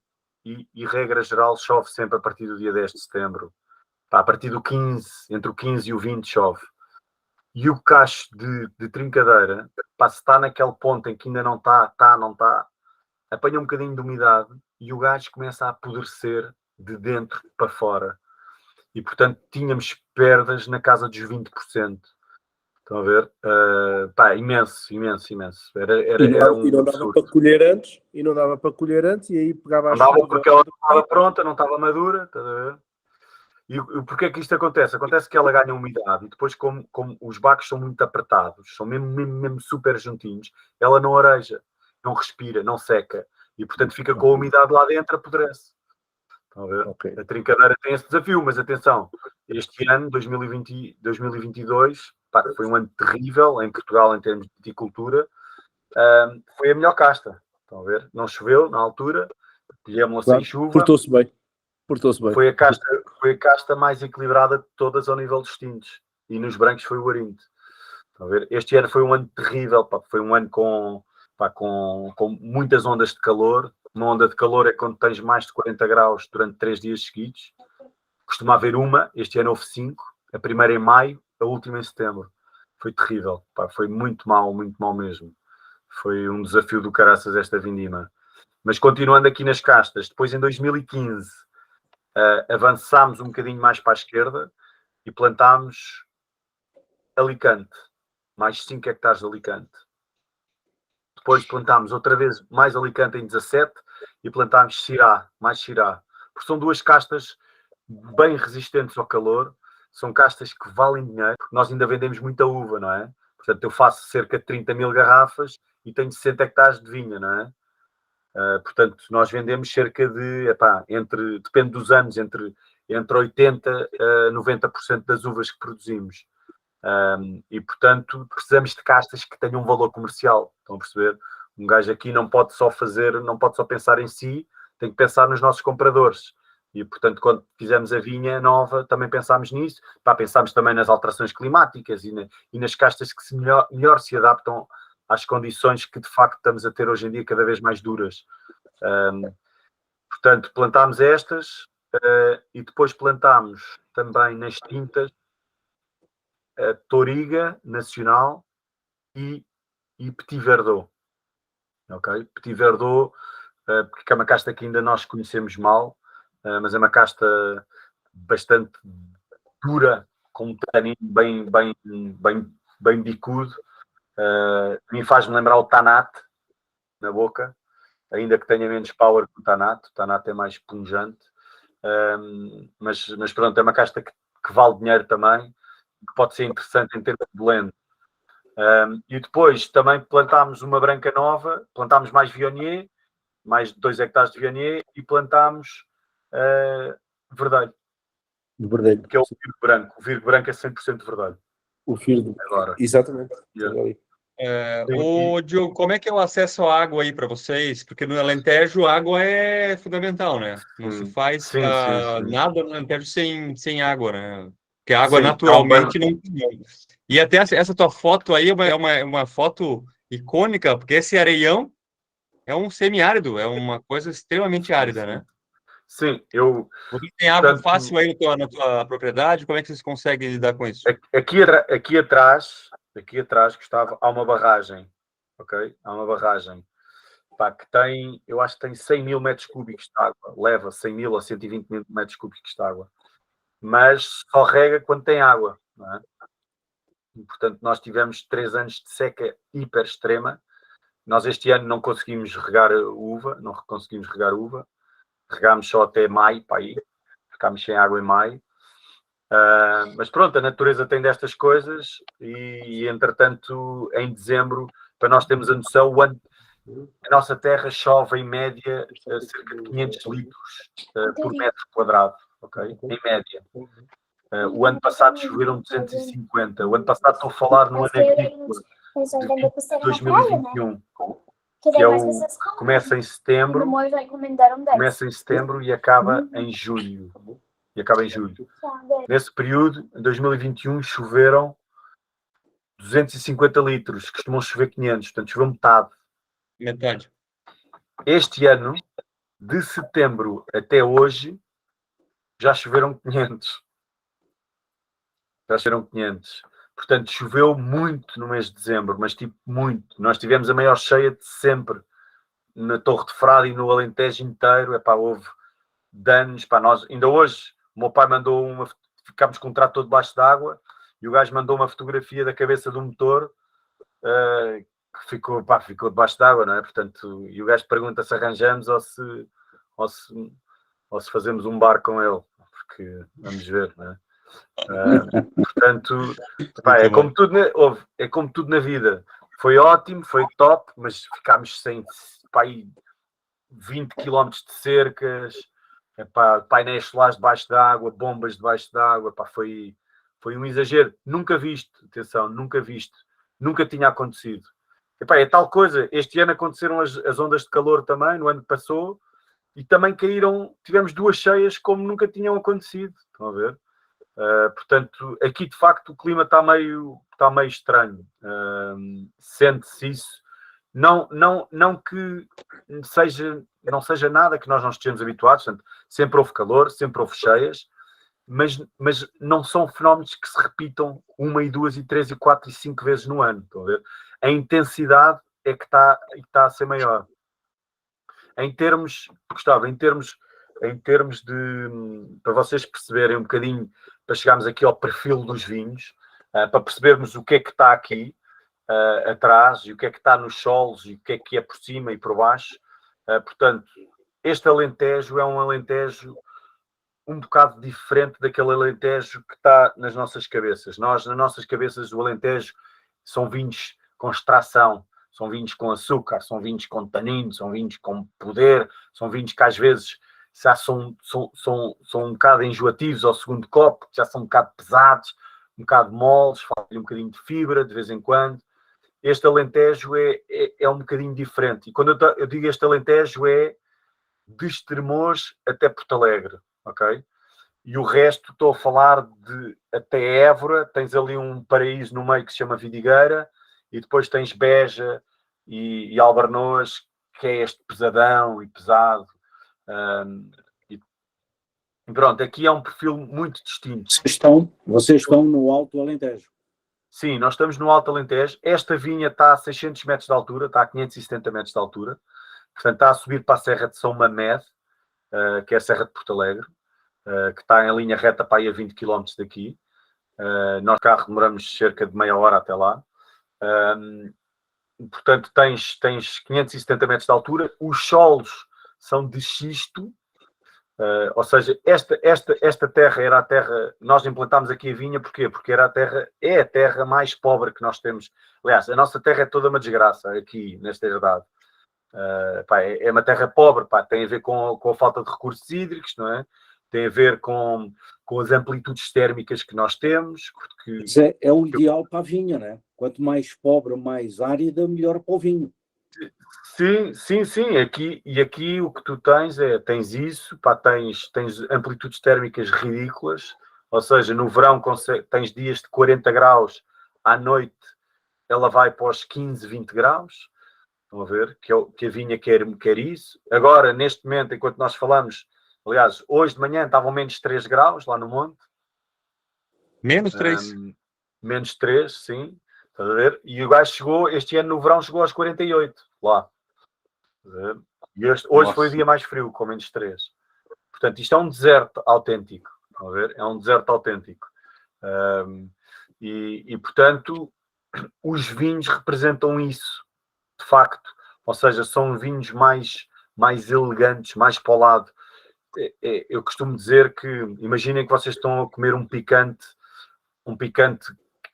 E regra geral chove sempre a partir do dia 10 de setembro. Pá, a partir do 15, entre o 15 e o 20 chove. E o cacho de trincadeira, pá, se está naquele ponto em que ainda não está, apanha um bocadinho de umidade e o gajo começa a apodrecer de dentro para fora. E, portanto, tínhamos perdas na casa dos 20%. Estão a ver? Pá, imenso. Era um não dava para colher antes, e aí pegava a chuva. Não dava porque ela não estava pronta, não estava madura, estás a ver? E porquê é que isto acontece? Acontece que ela ganha umidade e depois, como os bacos são muito apertados, são mesmo super juntinhos, ela não areja, não respira, não seca. E, portanto, fica com a umidade lá dentro, apodrece. Estão a ver? Okay. A trincadeira tem esse desafio, mas atenção, este ano, 2022, pá, foi um ano terrível em Portugal em termos de viticultura. Foi a melhor casta. Estão a ver? Não choveu na altura, colhemos-la sem chuva. Portou-se bem. Foi a casta mais equilibrada de todas ao nível dos tintos. E nos brancos foi o Arinto. Estão a ver? Este ano foi um ano terrível. Pá. Foi um ano com muitas ondas de calor. Uma onda de calor é quando tens mais de 40 graus durante 3 dias seguidos. Costuma haver uma. Este ano houve 5. A primeira em maio, a última em setembro. Foi terrível. Pá. Foi muito mal mesmo. Foi um desafio do caraças esta vindima. Mas continuando aqui nas castas, depois em 2015... avançámos um bocadinho mais para a esquerda e plantámos Alicante, mais 5 hectares de Alicante. Depois plantámos outra vez mais Alicante em 17 e plantámos Sirá, mais Sirá. Porque são duas castas bem resistentes ao calor, são castas que valem dinheiro, porque nós ainda vendemos muita uva, não é? Portanto, eu faço cerca de 30 mil garrafas e tenho 60 hectares de vinha, não é? Portanto, nós vendemos cerca de, depende dos anos, entre 80% a 90% das uvas que produzimos. E, portanto, precisamos de castas que tenham um valor comercial. Estão a perceber? Um gajo aqui não pode só pensar em si, tem que pensar nos nossos compradores. E, portanto, quando fizemos a vinha nova, também pensámos nisso. Pensámos também nas alterações climáticas e nas castas que melhor se adaptam às condições que, de facto, estamos a ter hoje em dia cada vez mais duras. Portanto, plantámos estas e depois plantámos também nas tintas Touriga Nacional e Petit Verdot. Ok? Petit Verdot, porque é uma casta que ainda nós conhecemos mal, mas é uma casta bastante dura, com um tanino bem bicudo. A mim faz-me lembrar o Tanat na boca, ainda que tenha menos power que o Tanat. O Tanat é mais pungente. Mas pronto, é uma casta que vale dinheiro também, que pode ser interessante em termos de blend. E depois também plantámos uma branca nova, plantámos mais Viognier, mais 2 hectares de Viognier, e plantámos Verdelho. Verdelho. Que é o Virgo branco. O Virgo branco é 100% Verdelho. O Virgo. Agora. Exatamente. Ô, Diogo, como é que é o acesso à água aí para vocês? Porque no Alentejo a água é fundamental, né? Não se faz nada no Alentejo sem água, né? Porque a água naturalmente não... E até essa tua foto aí é uma foto icônica, porque esse areião é um semiárido, é uma coisa extremamente árida, né? Sim, Você tem água fácil aí na tua propriedade? Como é que vocês conseguem lidar com isso? Aqui atrás, Gustavo, há uma barragem, ok? Há uma barragem, que tem, eu acho que tem 100 mil metros cúbicos de água, leva 100 mil a 120 mil metros cúbicos de água, mas só rega quando tem água, não é? E, portanto, nós tivemos 3 anos de seca hiper extrema. Nós este ano não conseguimos regar uva, regámos só até maio, para aí, ficámos sem água em maio. Mas pronto, a natureza tem destas coisas e entretanto, em dezembro, para nós termos a noção, a nossa terra chove em média cerca de 500 litros por metro quadrado, ok? Em média. O ano passado choveram 250. O ano passado estou a falar no ano agrícola de 2021, que é começa em setembro e acaba em julho. Nesse período, em 2021, choveram 250 litros, costumam chover 500, portanto choveu metade. Este ano, de setembro até hoje, já choveram 500. Portanto, choveu muito no mês de dezembro, mas tipo muito. Nós tivemos a maior cheia de sempre na Torre de Frade e no Alentejo inteiro. Houve danos. Nós, ainda hoje, o meu pai mandou ficámos com um trator debaixo d'água e o gajo mandou uma fotografia da cabeça do motor que ficou debaixo d'água, não é? Portanto, e o gajo pergunta se arranjamos ou se fazemos um bar com ele, porque vamos ver, não é? Portanto, é como tudo na vida. Foi ótimo, foi top, mas ficámos sem 20 km de cercas, painéis solares debaixo d'água, bombas debaixo d'água, foi um exagero. Nunca visto, atenção, nunca tinha acontecido. É tal coisa, este ano aconteceram as ondas de calor também, no ano que passou, e também tivemos 2 cheias como nunca tinham acontecido, estão a ver? Portanto, aqui de facto o clima está meio estranho, sente-se isso, não que não seja nada que nós não estejamos habituados, portanto, sempre houve calor, sempre houve cheias, mas não são fenómenos que se repitam 1 e 2 e 3 e 4 e 5 vezes no ano, estão a ver? A intensidade é que está a ser maior. Gustavo, em termos de, para vocês perceberem um bocadinho, para chegarmos aqui ao perfil dos vinhos, para percebermos o que é que está aqui atrás e o que é que está nos solos e o que é por cima e por baixo. Portanto, este Alentejo é um Alentejo um bocado diferente daquele Alentejo que está nas nossas cabeças. Nas nossas cabeças, o Alentejo são vinhos com extração, são vinhos com açúcar, são vinhos com tanino, são vinhos com poder, são vinhos que às vezes já são um bocado enjoativos ao segundo copo, já são um bocado pesados, um bocado moles, falta um bocadinho de fibra de vez em quando. Este Alentejo é um bocadinho diferente. E quando eu digo este Alentejo é de Estremoz até Porto Alegre, ok? E o resto, estou a falar de até Évora, tens ali um paraíso no meio que se chama Vidigueira, e depois tens Beja e Albarnoas, que é este pesadão e pesado. E pronto, aqui é um perfil muito distinto. Vocês estão no Alto Alentejo. Sim, nós estamos no Alto Alentejo. Esta vinha está a 600 metros de altura, está a 570 metros de altura. Portanto, está a subir para a Serra de São Mamed, que é a Serra de Porto Alegre, que está em linha reta para aí a 20 km daqui. Nós, carro, demoramos cerca de meia hora até lá. Portanto, tens 570 metros de altura. Os solos são de xisto, ou seja, esta terra era a terra. Nós implantámos aqui a vinha, porquê? Porque era a terra mais pobre que nós temos. Aliás, a nossa terra é toda uma desgraça aqui, nesta herdade. É uma terra pobre, tem a ver com a falta de recursos hídricos, não é? Tem a ver com as amplitudes térmicas que nós temos. Porque... É o ideal para a vinha, não é? Quanto mais pobre, mais árida, melhor para o vinho. Sim. Aqui o que tu tens isso, tens amplitudes térmicas ridículas, ou seja, no verão tens dias de 40 graus, à noite ela vai para os 15, 20 graus, estão a ver, que a vinha quer isso. Agora, neste momento, enquanto nós falamos, aliás, hoje de manhã estavam menos 3 graus lá no monte. Menos 3? Menos 3, sim. Estás a ver? E o gajo chegou, este ano no verão chegou aos 48, lá. E hoje foi o dia mais frio, com menos 3. Portanto, isto é um deserto autêntico. Estão a ver? É um deserto autêntico. Portanto, os vinhos representam isso, de facto. Ou seja, são vinhos mais elegantes, mais para o lado. Eu costumo dizer que, imaginem que vocês estão a comer um picante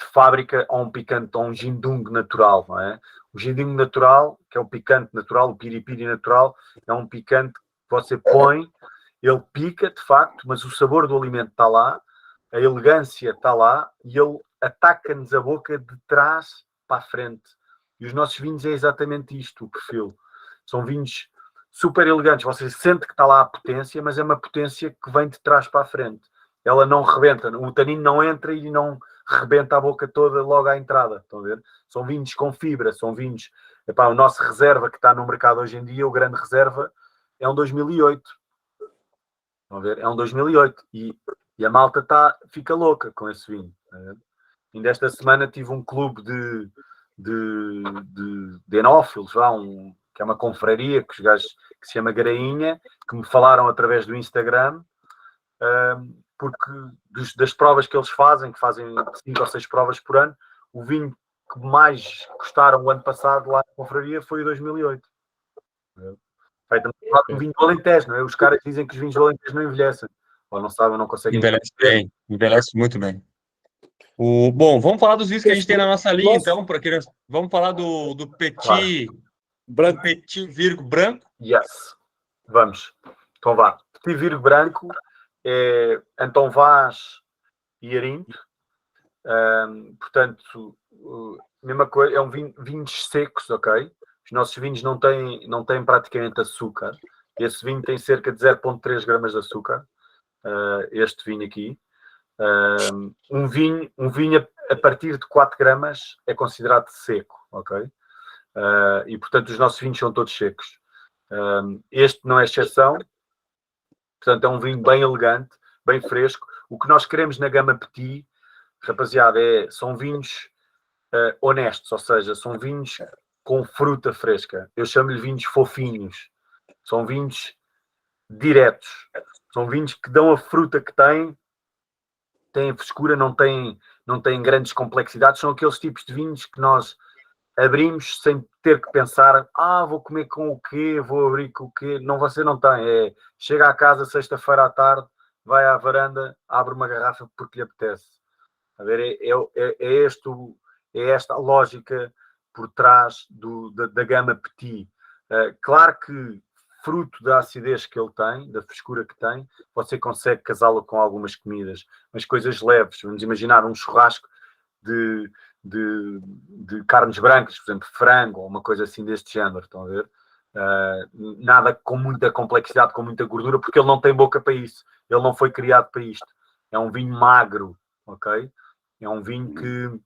de fábrica ou um gindung natural, não é? O gindung natural, que é o picante natural, o piripiri natural, é um picante que você põe, ele pica, de facto, mas o sabor do alimento está lá, a elegância está lá e ele ataca-nos a boca de trás para a frente. E os nossos vinhos é exatamente isto, o perfil. São vinhos super elegantes. Você sente que está lá a potência, mas é uma potência que vem de trás para a frente. Ela não rebenta, o tanino não entra e não rebenta a boca toda logo à entrada. Estão a ver? São vinhos com fibra, são vinhos... o nosso reserva que está no mercado hoje em dia, o grande reserva, é um 2008. Estão a ver? É um 2008. E a malta fica louca com esse vinho. Ainda esta semana tive um clube de enófilos, que é uma confraria que os gajos que se chama Grainha, que me falaram através do Instagram, porque das provas que eles fazem, que fazem 5 ou 6 provas por ano, o vinho que mais gostaram o ano passado lá na confraria foi o 2008. Feito um vinho do Alentejo, não é? Os caras dizem que os vinhos do Alentejo não envelhecem. Ou não sabem, não conseguem. Envelhece bem, envelhece muito bem. Bom, vamos falar dos vinhos que a gente tem na nossa linha, então, porque vamos falar do Petit, branco. Petit Virgo branco. Yes, vamos. Então vá. Petit Virgo branco é Antão Vaz e Arinto. Portanto, mesma coisa, é um vinhos secos, ok? Os nossos vinhos não têm praticamente açúcar. Esse vinho tem cerca de 0,3 gramas de açúcar. Este vinho aqui. Um vinho a partir de 4 gramas é considerado seco, ok? E portanto os nossos vinhos são todos secos. Este não é exceção. Portanto, é um vinho bem elegante, bem fresco. O que nós queremos na gama Petit, rapaziada, são vinhos honestos, ou seja, são vinhos com fruta fresca. Eu chamo-lhe vinhos fofinhos. São vinhos diretos. São vinhos que dão a fruta que têm frescura, não têm grandes complexidades. São aqueles tipos de vinhos que nós abrimos sem ter que pensar, vou comer com o quê, vou abrir com o quê. Não, você não tem. Chega à casa sexta-feira à tarde, vai à varanda, abre uma garrafa porque lhe apetece. A ver, é esta a lógica por trás da gama Petit. Claro que, fruto da acidez que ele tem, da frescura que tem, você consegue casá-lo com algumas comidas, mas coisas leves. Vamos imaginar um churrasco de carnes brancas, por exemplo, frango, ou uma coisa assim deste género, estão a ver? Nada com muita complexidade, com muita gordura, porque ele não tem boca para isso. Ele não foi criado para isto. É um vinho magro, ok? É um vinho que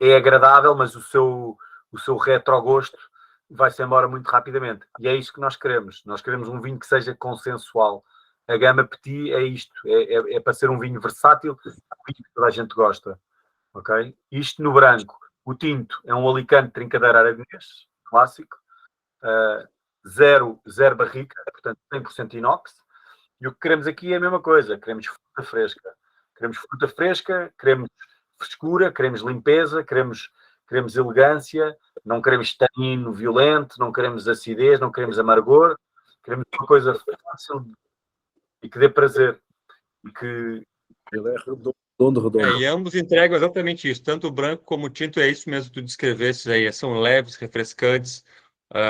é agradável, mas o seu retrogosto vai-se embora muito rapidamente. E é isto que nós queremos. Nós queremos um vinho que seja consensual. A gama Petit é isto. É para ser um vinho versátil, um vinho que toda a gente gosta. Ok? Isto no branco. O tinto é um Alicante Trincadeira Aragonês, clássico. Zero barrica, portanto 100% inox. E o que queremos aqui é a mesma coisa. Queremos fruta fresca. Queremos frescura, queremos limpeza, queremos elegância, não queremos tanino violento, não queremos acidez, não queremos amargor, queremos uma coisa fácil e que dê prazer. E que... Ele é redondo. E ambos entregam exatamente isso, tanto o branco como o tinto, é isso mesmo que tu descreveste aí, são leves, refrescantes.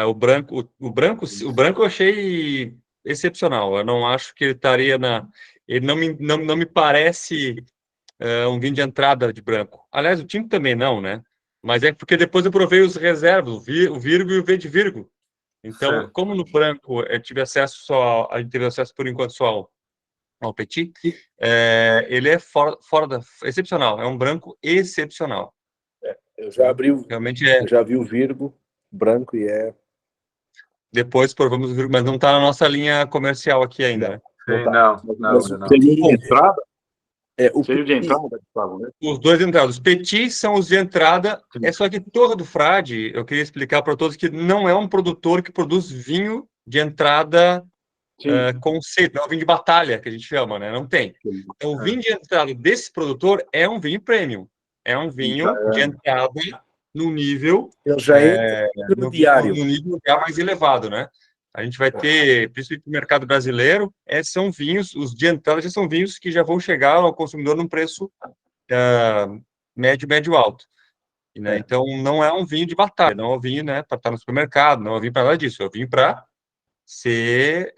O branco eu achei excepcional. Eu não acho que ele estaria ele não me parece um vinho de entrada de branco. Aliás, o tinto também não, né? Mas é porque depois eu provei os reservas, o Virgo e o V de Virgo. Então, Sim. como no branco a gente teve acesso por enquanto só ao Petit, ele é excepcional. É um branco excepcional. Eu já Realmente eu já vi o Virgo branco e é... Depois provamos o Virgo, mas não está na nossa linha comercial aqui ainda, né? Sim, não. Seria de entrada? Seria de entrada, Gustavo, né? Os dois entradas. Os Petit são os de entrada. É só que Torre do Frade, eu queria explicar para todos que não é um produtor que produz vinho de entrada conceito, não é um vinho de batalha, que a gente chama, né? Não tem. Então, o vinho de entrada desse produtor é um vinho premium. É um vinho de entrada no nível... Ele já é intermediário. No nível já mais elevado, né? A gente vai ter, principalmente no mercado brasileiro, são vinhos, os de entrada já são vinhos que já vão chegar ao consumidor num preço médio alto. Né? Então, não é um vinho de batalha, não é um vinho, né, para estar no supermercado, não é um vinho para nada disso, é um vinho para ser...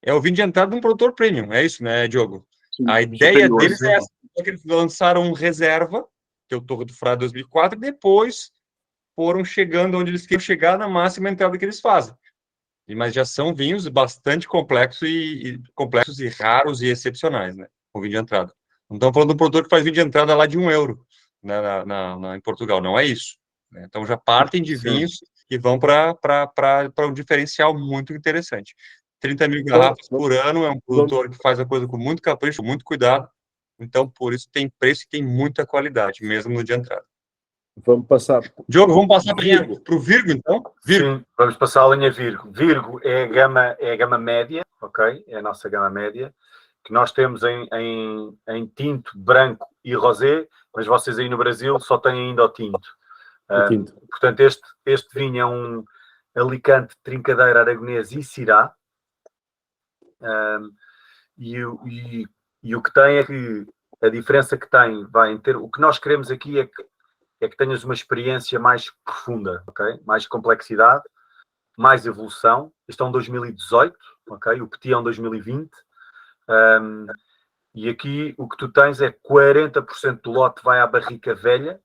é o vinho de entrada de um produtor premium, é isso, né, Diogo? Sim, a ideia deles é essa, que eles lançaram um reserva, que é o Torre do Frade 2004, e depois foram chegando onde eles queriam chegar na máxima entrada que eles fazem. Mas já são vinhos bastante complexos e raros e excepcionais, né? Com vinho de entrada. Não estamos falando de um produtor que faz vinho de entrada lá de €1, né, em Portugal. Não é isso. Né? Então já partem de vinhos que vão para um diferencial muito interessante. 30 mil garrafas por ano, é um produtor que faz a coisa com muito capricho, muito cuidado. Então, por isso, tem preço e tem muita qualidade, mesmo no de entrada. Vamos passar. Diogo, vamos passar para o Virgo, então? Virgo. Sim, vamos passar a linha Virgo. Virgo é a gama média, ok? É a nossa gama média, que nós temos em tinto, branco e rosé, mas vocês aí no Brasil só têm ainda o tinto. Portanto, este vinho é um Alicante Trincadeira Aragonês e Syrah. E o que tem é que a diferença que tem vai ter. O que nós queremos aqui é que tenhas uma experiência mais profunda, ok? Mais complexidade, mais evolução. Este é um 2018, ok? O Petit é um 2020. E aqui o que tu tens é 40% do lote vai à barrica velha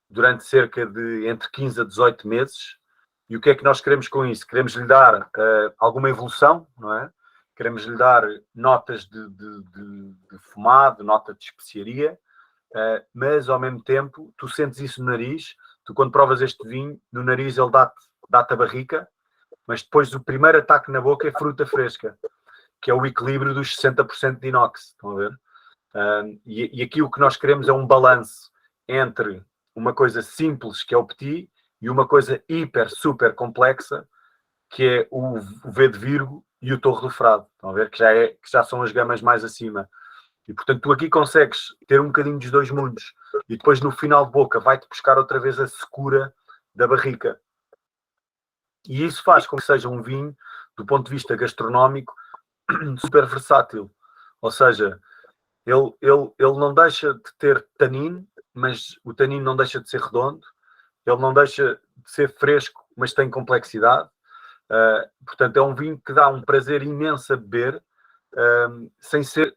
durante cerca de entre 15 a 18 meses. E o que é que nós queremos com isso? Queremos lhe dar alguma evolução, não é? Queremos lhe dar notas de fumado, nota de especiaria, mas ao mesmo tempo tu sentes isso no nariz. Tu quando provas este vinho, no nariz ele dá-te a barrica, mas depois o primeiro ataque na boca é fruta fresca, que é o equilíbrio dos 60% de inox, estão a ver? E aqui o que nós queremos é um balanço entre uma coisa simples, que é o Petit, e uma coisa hiper, super complexa, que é o V de Virgo e o Torre do Frade, estão a ver? Que já são as gamas mais acima. E, portanto, tu aqui consegues ter um bocadinho dos dois mundos e depois no final de boca vai-te buscar outra vez a secura da barrica. E isso faz com que seja um vinho, do ponto de vista gastronómico, super versátil. Ou seja, ele não deixa de ter tanino, mas o tanino não deixa de ser redondo. Ele não deixa de ser fresco, mas tem complexidade. Portanto, é um vinho que dá um prazer imenso a beber, sem ser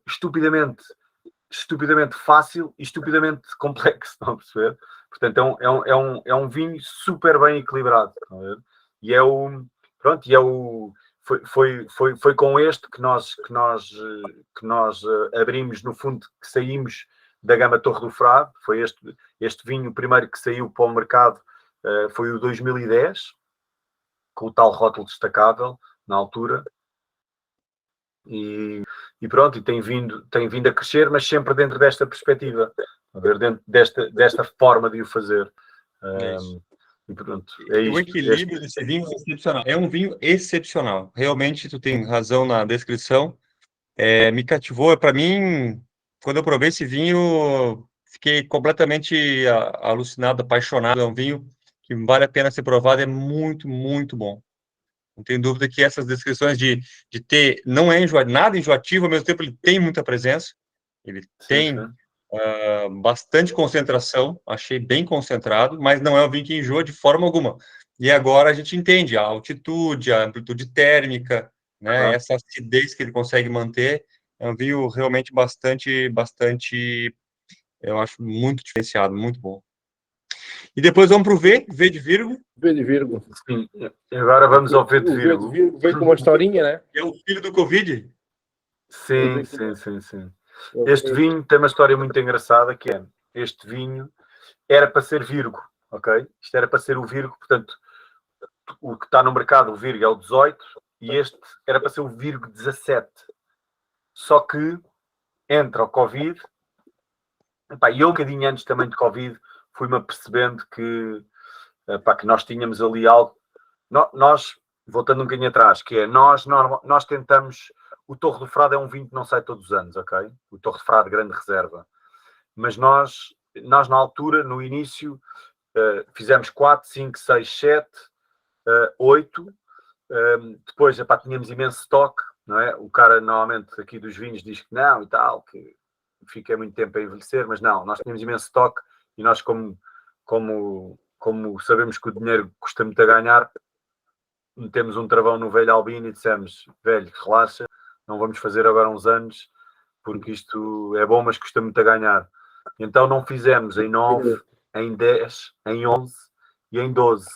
estupidamente fácil e estupidamente complexo, estão a perceber? Portanto, é um vinho super bem equilibrado. Estão a ver? E é o... Pronto, e é o... Foi com este que nós abrimos, no fundo, que saímos da gama Torre do Frade. Foi este vinho, o primeiro que saiu para o mercado, foi o 2010, com o tal rótulo destacável, na altura. E pronto, e tem vindo a crescer, mas sempre dentro desta perspectiva, a ver, dentro desta forma de o fazer. E pronto, é isto. O equilíbrio desse vinho é excepcional. É um vinho excepcional. Realmente, tu tem razão na descrição. Me cativou. Para mim, quando eu provei esse vinho, fiquei completamente alucinado, apaixonado. É um vinho que vale a pena ser provado. É muito, muito bom. Não tenho dúvida que essas descrições de ter... Não é nada enjoativo, ao mesmo tempo ele tem muita presença. Ele tem... bastante concentração, achei bem concentrado, mas não é um vinho que enjoa de forma alguma. E agora a gente entende a altitude, a amplitude térmica, né? Essa acidez que ele consegue manter, é um vinho realmente bastante, eu acho muito diferenciado, muito bom. E depois vamos para o V de Virgo. V de Virgo. Sim, agora vamos ao V de Virgo. V de Virgo veio com uma historinha, né? É o filho do Covid? Sim. Este vinho tem uma história muito engraçada, que é, este vinho era para ser Virgo, ok? Isto era para ser o Virgo, portanto, o que está no mercado, o Virgo é o 18, e este era para ser o Virgo 17. Só que entra o Covid, e eu, um bocadinho antes também de Covid, fui-me apercebendo que nós tínhamos ali algo. Nós, voltando um bocadinho atrás, que é, nós tentamos... O Torre do Frade é um vinho que não sai todos os anos, ok? O Torre do Frade, grande reserva. Mas nós na altura, no início, fizemos 4, 5, 6, 7, 8. Depois, tínhamos imenso estoque, não é? O cara, normalmente, aqui dos vinhos diz que não e tal, que fica muito tempo a envelhecer, mas não, nós tínhamos imenso estoque e nós, como sabemos que o dinheiro custa muito a ganhar, metemos um travão no velho Albino e dissemos, velho, relaxa, não vamos fazer agora uns anos, porque isto é bom, mas custa muito a ganhar. Então não fizemos em 9, em 10, em 11 e em 12.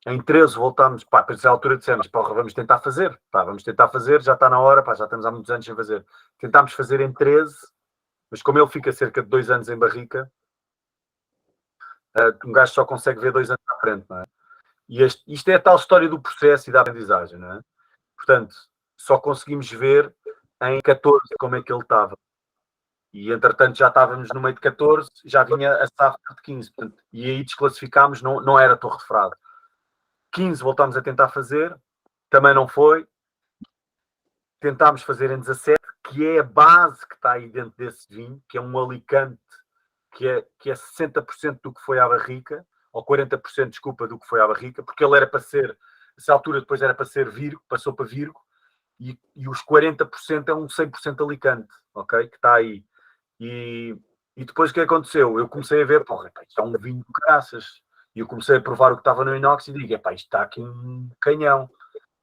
Em 13 voltámos, para essa altura dissemos, vamos tentar fazer, já está na hora, já estamos há muitos anos sem fazer. Tentámos fazer em 13, mas como ele fica cerca de 2 anos em barrica, um gajo só consegue ver 2 anos à frente, não é? E isto é a tal história do processo e da aprendizagem, não é? Portanto, só conseguimos ver em 14 como é que ele estava. E, entretanto, já estávamos no meio de 14, já vinha a safra de 15. Portanto, e aí desclassificámos, não era Torre de Frade. 15 voltámos a tentar fazer, também não foi. Tentámos fazer em 17, que é a base que está aí dentro desse vinho, que é um Alicante, que é 60% do que foi à barrica, ou 40%, desculpa, do que foi à barrica, porque ele era para ser, essa altura depois era para ser Virgo, passou para Virgo, e os 40% é um 100% Alicante, ok? Que está aí. E depois o que aconteceu? Eu comecei a ver, isto é um vinho de graças. E eu comecei a provar o que estava no inox e digo, isto está aqui um canhão.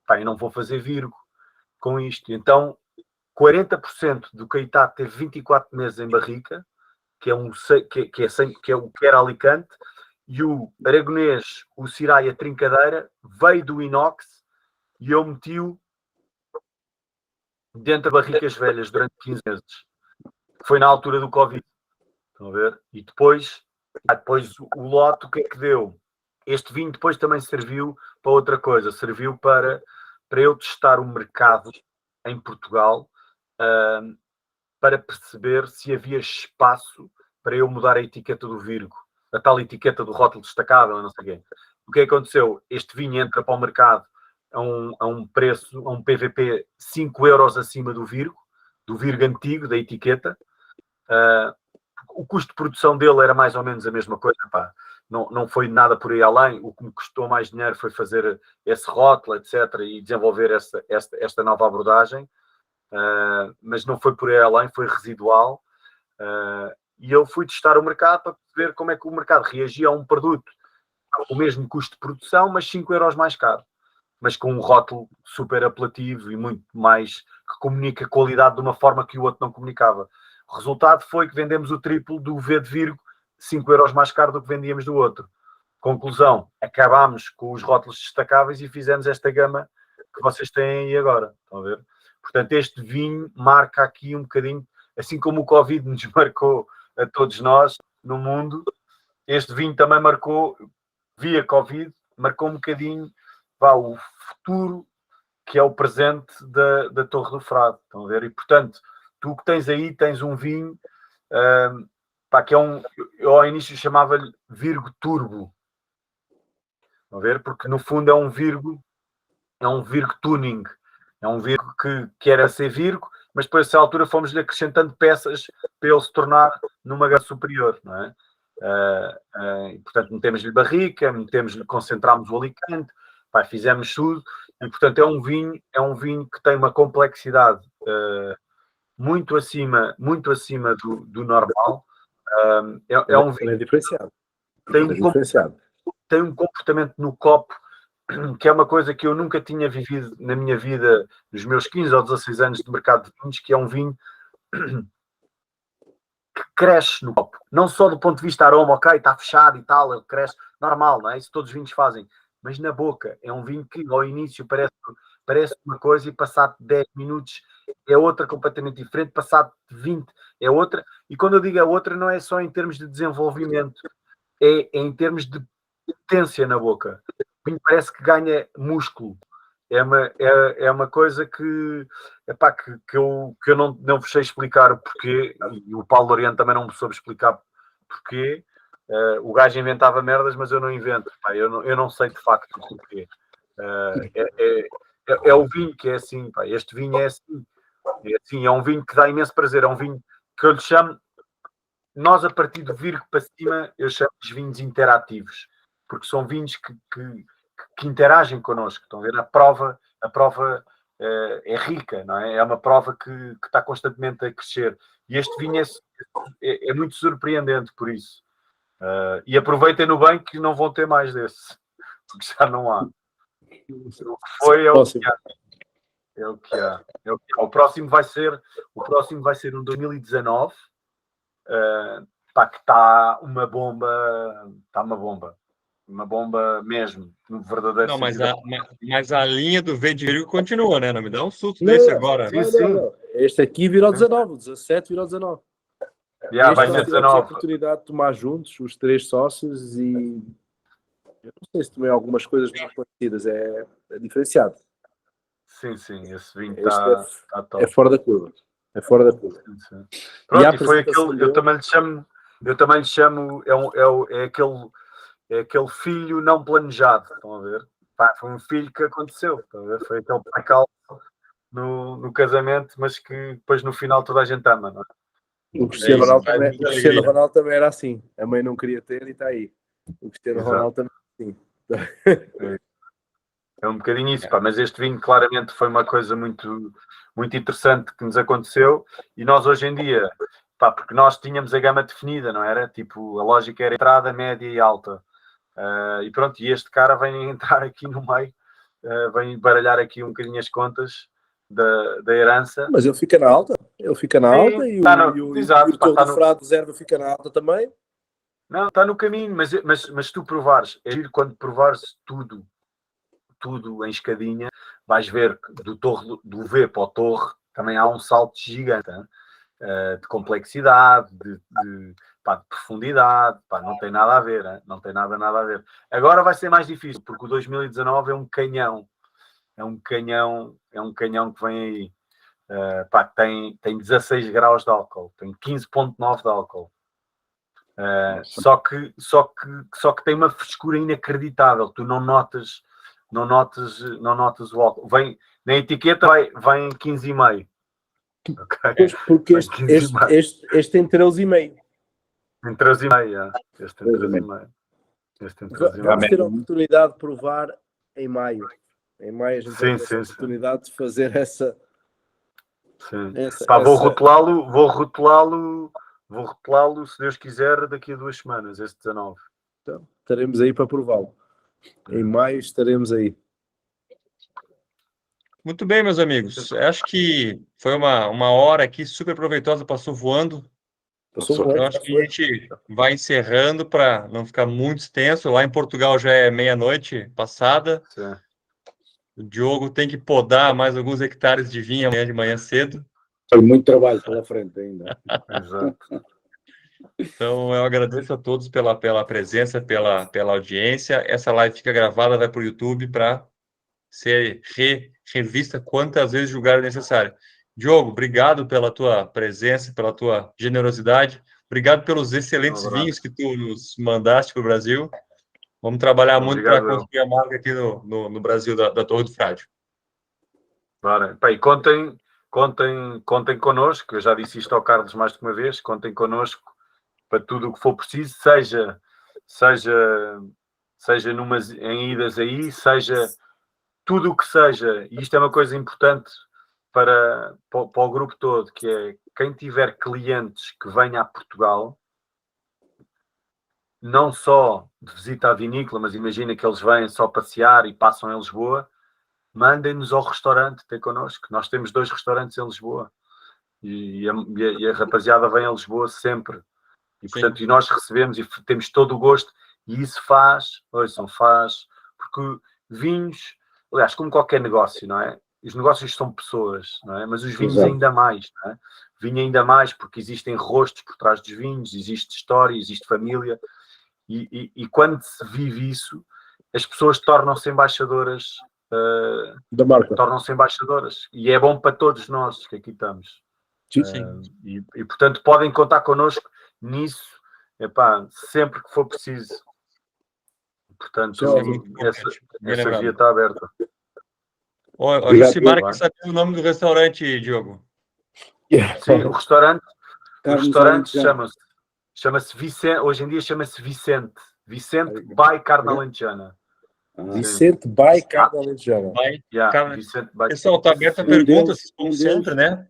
Eu não vou fazer Virgo com isto. Então, 40% do Caetá teve 24 meses em barrica, que é o que era Alicante, e o Aragonês, o Siraia Trincadeira, veio do inox e eu meti-o dentro de barricas velhas durante 15 meses. Foi na altura do Covid. Estão a ver? E depois o lote, o que é que deu? Este vinho depois também serviu para outra coisa. Serviu para eu testar o mercado em Portugal, para perceber se havia espaço para eu mudar a etiqueta do Virgo. A tal etiqueta do rótulo destacável, não sei o quê. O que aconteceu? Este vinho entra para o mercado a um preço, a um PVP 5 euros acima do Virgo antigo, da etiqueta. O custo de produção dele era mais ou menos a mesma coisa, não foi nada por aí além. O que me custou mais dinheiro foi fazer esse rótulo, etc., e desenvolver esta nova abordagem, mas não foi por aí além, foi residual. E eu fui testar o mercado para ver como é que o mercado reagia a um produto com o mesmo custo de produção, mas 5 euros mais caro, mas com um rótulo super apelativo e muito mais, que comunica a qualidade de uma forma que o outro não comunicava. O resultado foi que vendemos o triplo do V de Virgo 5 euros mais caro do que vendíamos do outro. Conclusão, acabámos com os rótulos destacáveis e fizemos esta gama que vocês têm aí agora. Estão a ver? Portanto, este vinho marca aqui um bocadinho, assim como o Covid nos marcou a todos nós no mundo, este vinho também marcou, via Covid, marcou um bocadinho o futuro, que é o presente da Torre do Frade. Estão a ver? E, portanto, tu que tens aí, tens um vinho que é eu ao início chamava-lhe Virgo Turbo. Estão a ver? Porque no fundo é um Virgo tuning. É um Virgo que era ser Virgo, mas depois a essa altura fomos-lhe acrescentando peças para ele se tornar numa gama superior, não é? Portanto, metemos-lhe barrica, concentrámos o Alicante, fizemos tudo, e portanto é um vinho que tem uma complexidade muito acima do normal. É um vinho diferenciado. Tem um comportamento no copo que é uma coisa que eu nunca tinha vivido na minha vida, nos meus 15 ou 16 anos de mercado de vinhos, que é um vinho que cresce no copo. Não só do ponto de vista aroma, ok, está fechado e tal, ele cresce, normal, não é? Isso todos os vinhos fazem. Mas na boca, é um vinho que ao início parece uma coisa e passado 10 minutos é outra completamente diferente, passado 20 é outra. E quando eu digo a outra, não é só em termos de desenvolvimento, é em termos de potência na boca. O vinho parece que ganha músculo. É uma coisa que eu não vos sei explicar o porquê, e o Paulo Loriano também não me soube explicar porquê. O gajo inventava merdas, mas eu não invento. Eu não sei de facto o porquê. É o vinho que é assim. Este vinho é assim. É um vinho que dá imenso prazer. É um vinho que eu lhe chamo, nós a partir do Virgo para cima, eu chamo de vinhos interativos, porque são vinhos que interagem connosco. Estão a ver? A prova é rica, não é? É uma prova que está constantemente a crescer. E este vinho é muito surpreendente por isso. E aproveitem no bem que não vão ter mais desse, porque já não há. O que foi é o que há. É o que há. O próximo vai ser um 2019, que está uma bomba. Está uma bomba. Uma bomba mesmo, no verdadeiro sentido. Mas a linha do V de Virgo continua, né? Não me dá um susto desse agora. Não. Este aqui virou 19, 17 virou 19. Vai ser 19. A oportunidade de tomar juntos, os 3 sócios, e eu não sei se tomei algumas coisas muito parecidas, é diferenciado. Sim, esse vinho está top. É fora da curva. É fora da curva. Sim. Pronto, e foi aquele, eu também lhe chamo, é aquele filho não planejado, estão a ver? Foi um filho que aconteceu, estão a ver? Foi aquele pacal no casamento, mas que depois no final toda a gente ama, não é? O Cristiano Ronaldo também era assim. A mãe não queria ter e está aí. O Cristiano Ronaldo também era assim. É um bocadinho isso, mas este vinho claramente foi uma coisa muito, muito interessante que nos aconteceu, e nós hoje em dia, porque nós tínhamos a gama definida, não era? Tipo, a lógica era entrada, média e alta. E pronto, e este cara vem entrar aqui no meio, vem baralhar aqui um bocadinho as contas da herança. Mas ele fica na alta. Ele fica na alta e o Torre do Frade reserva fica na alta também. Não, está no caminho, mas tu provares, é ir quando provares tudo em escadinha, vais ver que do V para o Torre também há um salto gigante, de complexidade, de profundidade, não tem nada a ver, não tem nada a ver. Agora vai ser mais difícil, porque o 2019 é um canhão que vem aí, tem 16 graus de álcool, tem 15,9 de álcool. Só que tem uma frescura inacreditável, tu não notas o álcool. Na etiqueta vai em 15,5. Okay. Porque este tem 13,5. Em 13,5, Este tem 13,5. Vamos ter a oportunidade de provar em maio. Em maio a gente tem a oportunidade de fazer essa. Sim. Vou rotulá-lo, se Deus quiser, daqui a 2 semanas, este 19. Então, estaremos aí para prová-lo. Em maio estaremos aí. Muito bem, meus amigos. Acho que foi uma hora aqui super proveitosa, passou voando. Eu acho que a gente vai encerrando para não ficar muito extenso. Lá em Portugal já é meia-noite passada. Sim. O Diogo tem que podar mais alguns hectares de vinha amanhã de manhã cedo. Tem muito trabalho pela frente ainda. Exato. Então, eu agradeço a todos pela presença, pela audiência. Essa live fica gravada, vai para o YouTube para ser revista quantas vezes julgar necessário. Diogo, obrigado pela tua presença, pela tua generosidade. Obrigado pelos excelentes vinhos que tu nos mandaste para o Brasil. Vamos trabalhar muito para construir a marca aqui no Brasil da Torre do Frade. Claro. E contem connosco. Eu já disse isto ao Carlos mais de uma vez. Contem connosco para tudo o que for preciso, seja em idas aí, seja tudo o que seja. E isto é uma coisa importante para o grupo todo, que é quem tiver clientes que venha a Portugal, não só de visita à vinícola, mas imagina que eles vêm só passear e passam em Lisboa, mandem-nos ao restaurante ter connosco. Nós temos 2 restaurantes em Lisboa e a rapaziada vem a Lisboa sempre. E, portanto, e nós recebemos e temos todo o gosto. E isso faz, porque vinhos, aliás, como qualquer negócio, não é? Os negócios são pessoas, não é? Mas os vinhos ainda mais, não é? Vinho ainda mais, porque existem rostos por trás dos vinhos, existe história, existe família. E quando se vive isso, as pessoas tornam-se embaixadoras da marca. Tornam-se embaixadoras. E é bom para todos nós que aqui estamos. Sim. E, portanto, podem contar connosco nisso, sempre que for preciso. Portanto, essa via está aberta. A Jucimar quer saber o nome do restaurante, Diogo. Sim, o restaurante chama-se Vicente, hoje em dia chama-se Vicente by Carne Alentejana. Vicente by Carne Alentejana. Pessoal, está aberto a perguntas, como sempre, né?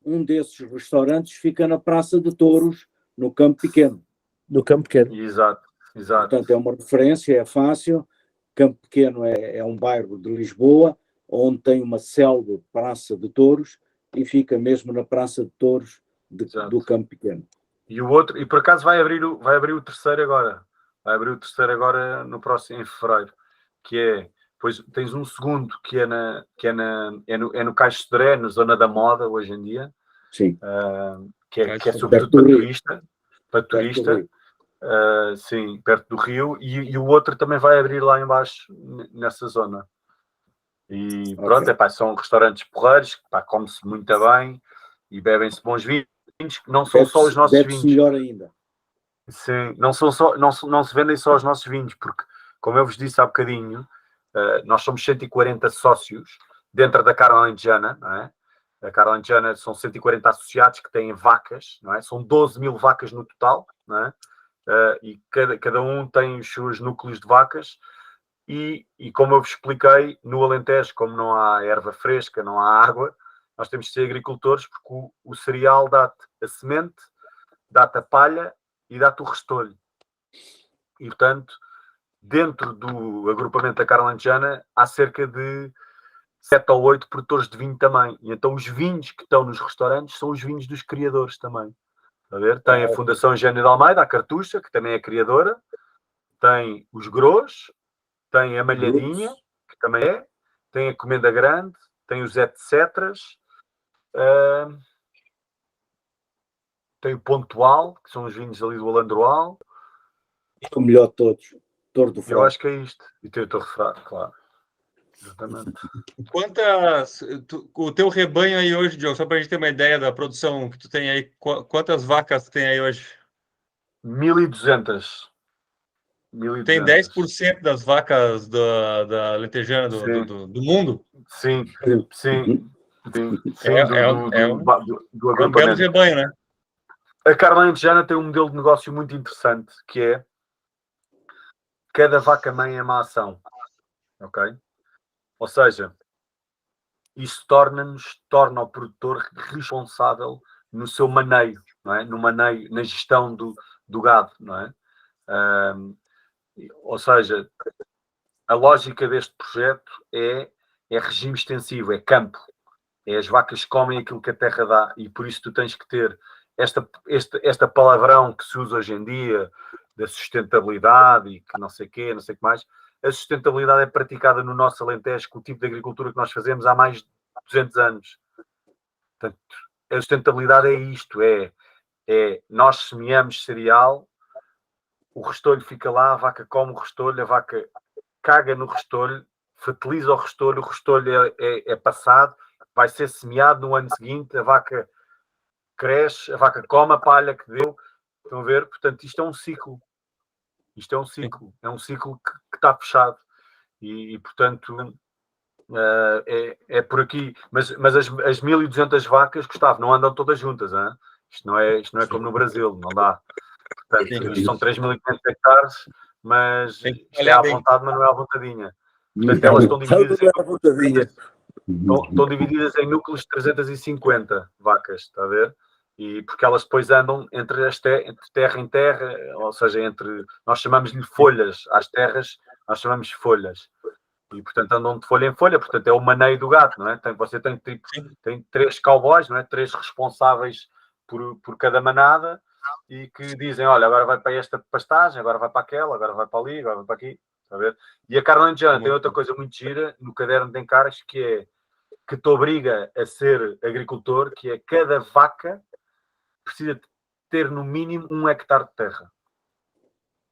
Um desses restaurantes fica na Praça de Touros, no Campo Pequeno. No Campo Pequeno. Exato. Portanto, é uma referência, é fácil. Campo Pequeno é um bairro de Lisboa, onde tem uma célebre Praça de Touros, e fica mesmo na Praça de Touros do Campo Pequeno. E o outro, e por acaso vai abrir o terceiro agora. Vai abrir o terceiro agora em fevereiro. Que é, depois tens um segundo que é no Caixo de Sodré, na zona da moda hoje em dia. Sim. Que é sobretudo para turista. Sim, perto do Rio. E o outro também vai abrir lá embaixo, nessa zona. E pronto, são restaurantes porreiros, come-se muito bem e bebem-se bons vinhos, que não são só os nossos vinhos. Melhor ainda. Sim, não se vendem só os nossos vinhos, porque, como eu vos disse há bocadinho, nós somos 140 sócios dentro da Carne Alentejana, não é? A Carne Alentejana são 140 associados que têm vacas, não é? São 12 mil vacas no total, não é? E cada um tem os seus núcleos de vacas e como eu vos expliquei, no Alentejo, como não há erva fresca, não há água, nós temos de ser agricultores, porque o cereal dá-te a semente, dá-te a palha e dá-te o restolho. E, portanto, dentro do agrupamento da Carne Alentejana há cerca de 7 ou 8 produtores de vinho também. E então os vinhos que estão nos restaurantes são os vinhos dos criadores também. Está a ver? Tem a Fundação Eugênio de Almeida, a Cartucha, que também é criadora. Tem os Gros, tem a Malhadinha, que também é. Tem a Comenda Grande, tem os Etcetras. Tem o Pontual, que são os vinhos ali do Alandroal. O melhor de todos. Torre do Frade. Eu acho que é isto. E tem o Torre do Frade, claro. Exatamente. O teu rebanho aí hoje, Diogo, só para a gente ter uma ideia da produção que tu tem aí, quantas vacas tu tem aí hoje? 1.200. Tem 10% das vacas da Alentejana do mundo? Sim. Do agrupamento. É um belo rebanho, né? A Carne Alentejana tem um modelo de negócio muito interessante, que é cada vaca-mãe é uma ação. Ok? Ou seja, isso torna o produtor responsável no seu maneio, não é? No maneio, na gestão do gado, não é? Ou seja, a lógica deste projeto é regime extensivo, é campo. É as vacas que comem aquilo que a terra dá e por isso tu tens que ter esta palavrão que se usa hoje em dia da sustentabilidade e que não sei o quê, não sei o que mais, a sustentabilidade é praticada no nosso Alentejo com o tipo de agricultura que nós fazemos há mais de 200 anos. Portanto, a sustentabilidade é isto, é nós semeamos cereal, o restolho fica lá, a vaca come o restolho, a vaca caga no restolho, fertiliza o restolho é passado, vai ser semeado no ano seguinte, a vaca cresce, a vaca come a palha que deu. Estão a ver? Portanto, isto é um ciclo. Isto é um ciclo. É um ciclo que está fechado. E portanto, é por aqui. Mas as 1.200 vacas, Gustavo, não andam todas juntas. Hein? Isto não é como no Brasil, não dá. Portanto, isto são 3.500 hectares, mas isto é à vontade, mas não é à vontadinha. Portanto, elas estão divididas em núcleos de 350 vacas, está a ver? E porque elas depois andam entre terra em terra, ou seja, nós chamamos-lhe folhas, às terras nós chamamos folhas. E, portanto, andam de folha em folha, portanto, é o maneio do gato, não é? Você tem 3 cowboys, não é? 3 responsáveis por cada manada e que dizem, olha, agora vai para esta pastagem, agora vai para aquela, agora vai para ali, agora vai para aqui, está a ver? E a Carla Alentejana tem outra coisa muito gira no caderno de encargos que te obriga a ser agricultor, que é cada vaca precisa ter no mínimo 1 hectare de terra.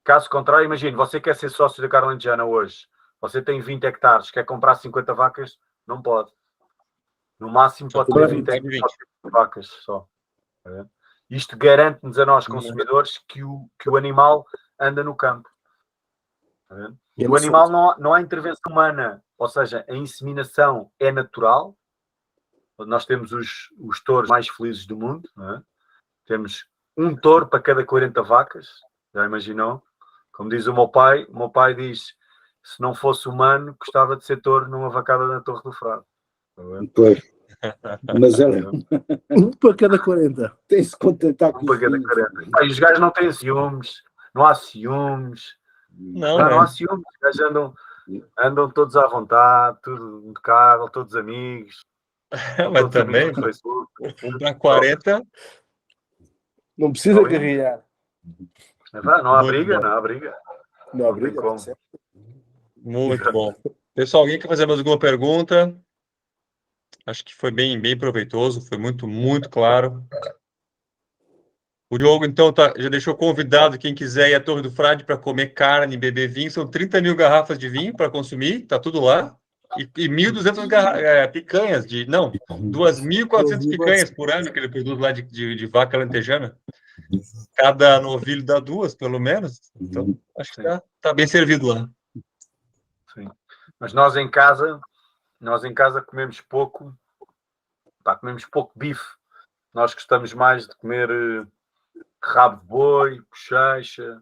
Caso contrário, imagine, você quer ser sócio da Carla Alentejana hoje, você tem 20 hectares, quer comprar 50 vacas, não pode. No máximo pode ter 20 vacas só. Isto garante-nos a nós, consumidores, que o animal anda no campo. E o animal não há intervenção humana, ou seja, a inseminação é natural. Nós temos os touros mais felizes do mundo, não é? Temos um touro para cada 40 vacas, já imaginou? Como diz o meu pai diz, se não fosse humano, gostava de ser touro numa vacada na Torre do Frado. Pois. Mas um para cada 40. Tem-se contentar com um para cada 40. E os gajos não têm ciúmes, não há ciúmes. Não há ciúmes, os gajos andam todos à vontade, tudo impecável, todos amigos. Mas também, um para 40... Não precisa guerrilhar. Não há briga, não há briga. Não há briga, como. Muito bom. Pessoal, alguém quer fazer mais alguma pergunta? Acho que foi bem proveitoso, foi muito, muito claro. O Diogo, então, já deixou convidado quem quiser ir à Torre do Frade para comer carne e beber vinho. São 30 mil garrafas de vinho para consumir, tá tudo lá. E 1.200 picanhas, 2.400 picanhas por ano que ele produz lá de vaca alentejana. Cada novilho dá 2, pelo menos. Então, acho que tá bem servido lá. Sim. Mas nós em casa comemos pouco bife. Nós gostamos mais de comer rabo de boi, bochecha,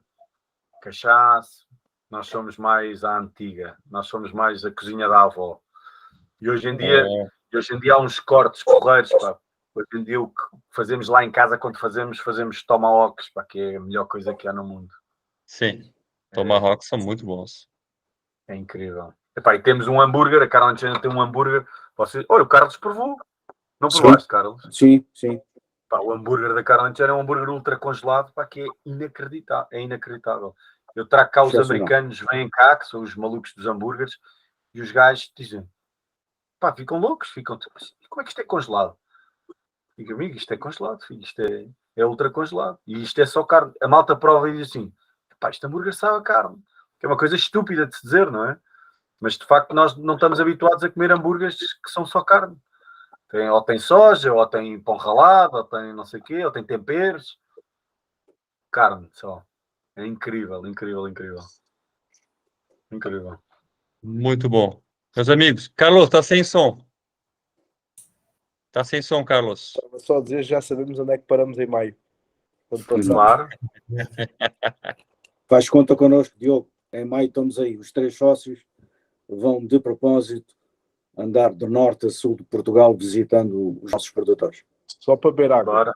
cachaça. Nós somos mais à antiga. Nós somos mais a cozinha da avó. E hoje em dia há uns cortes porreiros, pá. Hoje em dia o que fazemos lá em casa, quando fazemos tomahawks, pá, que é a melhor coisa que há no mundo. Sim, tomahawks são muito bons. É incrível. Epá, e temos um hambúrguer, a Carla Alentejana tem um hambúrguer. Olha, o Carlos provou. Não provaste, Carlos? Sim, sim. Pá, o hambúrguer da Carla Alentejana é um hambúrguer ultra congelado, pá, que é inacreditável. É inacreditável. Eu trago cá os americanos, vêm cá, que são os malucos dos hambúrgueres, e os gajos dizem, pá, ficam loucos, como é que isto é congelado? Digo, amigo, isto é congelado, filho, isto é ultra congelado. E isto é só carne. A malta prova e diz assim, pá, este hambúrguer sabe a carne. Que é uma coisa estúpida de se dizer, não é? Mas, de facto, nós não estamos habituados a comer hambúrgueres que são só carne. Ou tem soja, ou tem pão ralado, ou tem não sei o quê, ou tem temperos. Carne só. É incrível, incrível, incrível. Incrível. Muito bom. Meus amigos, Carlos, está sem som. Está sem som, Carlos. Estava só a dizer, já sabemos onde é que paramos em maio. Claro. Faz conta connosco, Diogo. Em maio estamos aí. Os 3 sócios vão de propósito andar do norte a sul de Portugal visitando os nossos produtores. Só para beber água. Bora.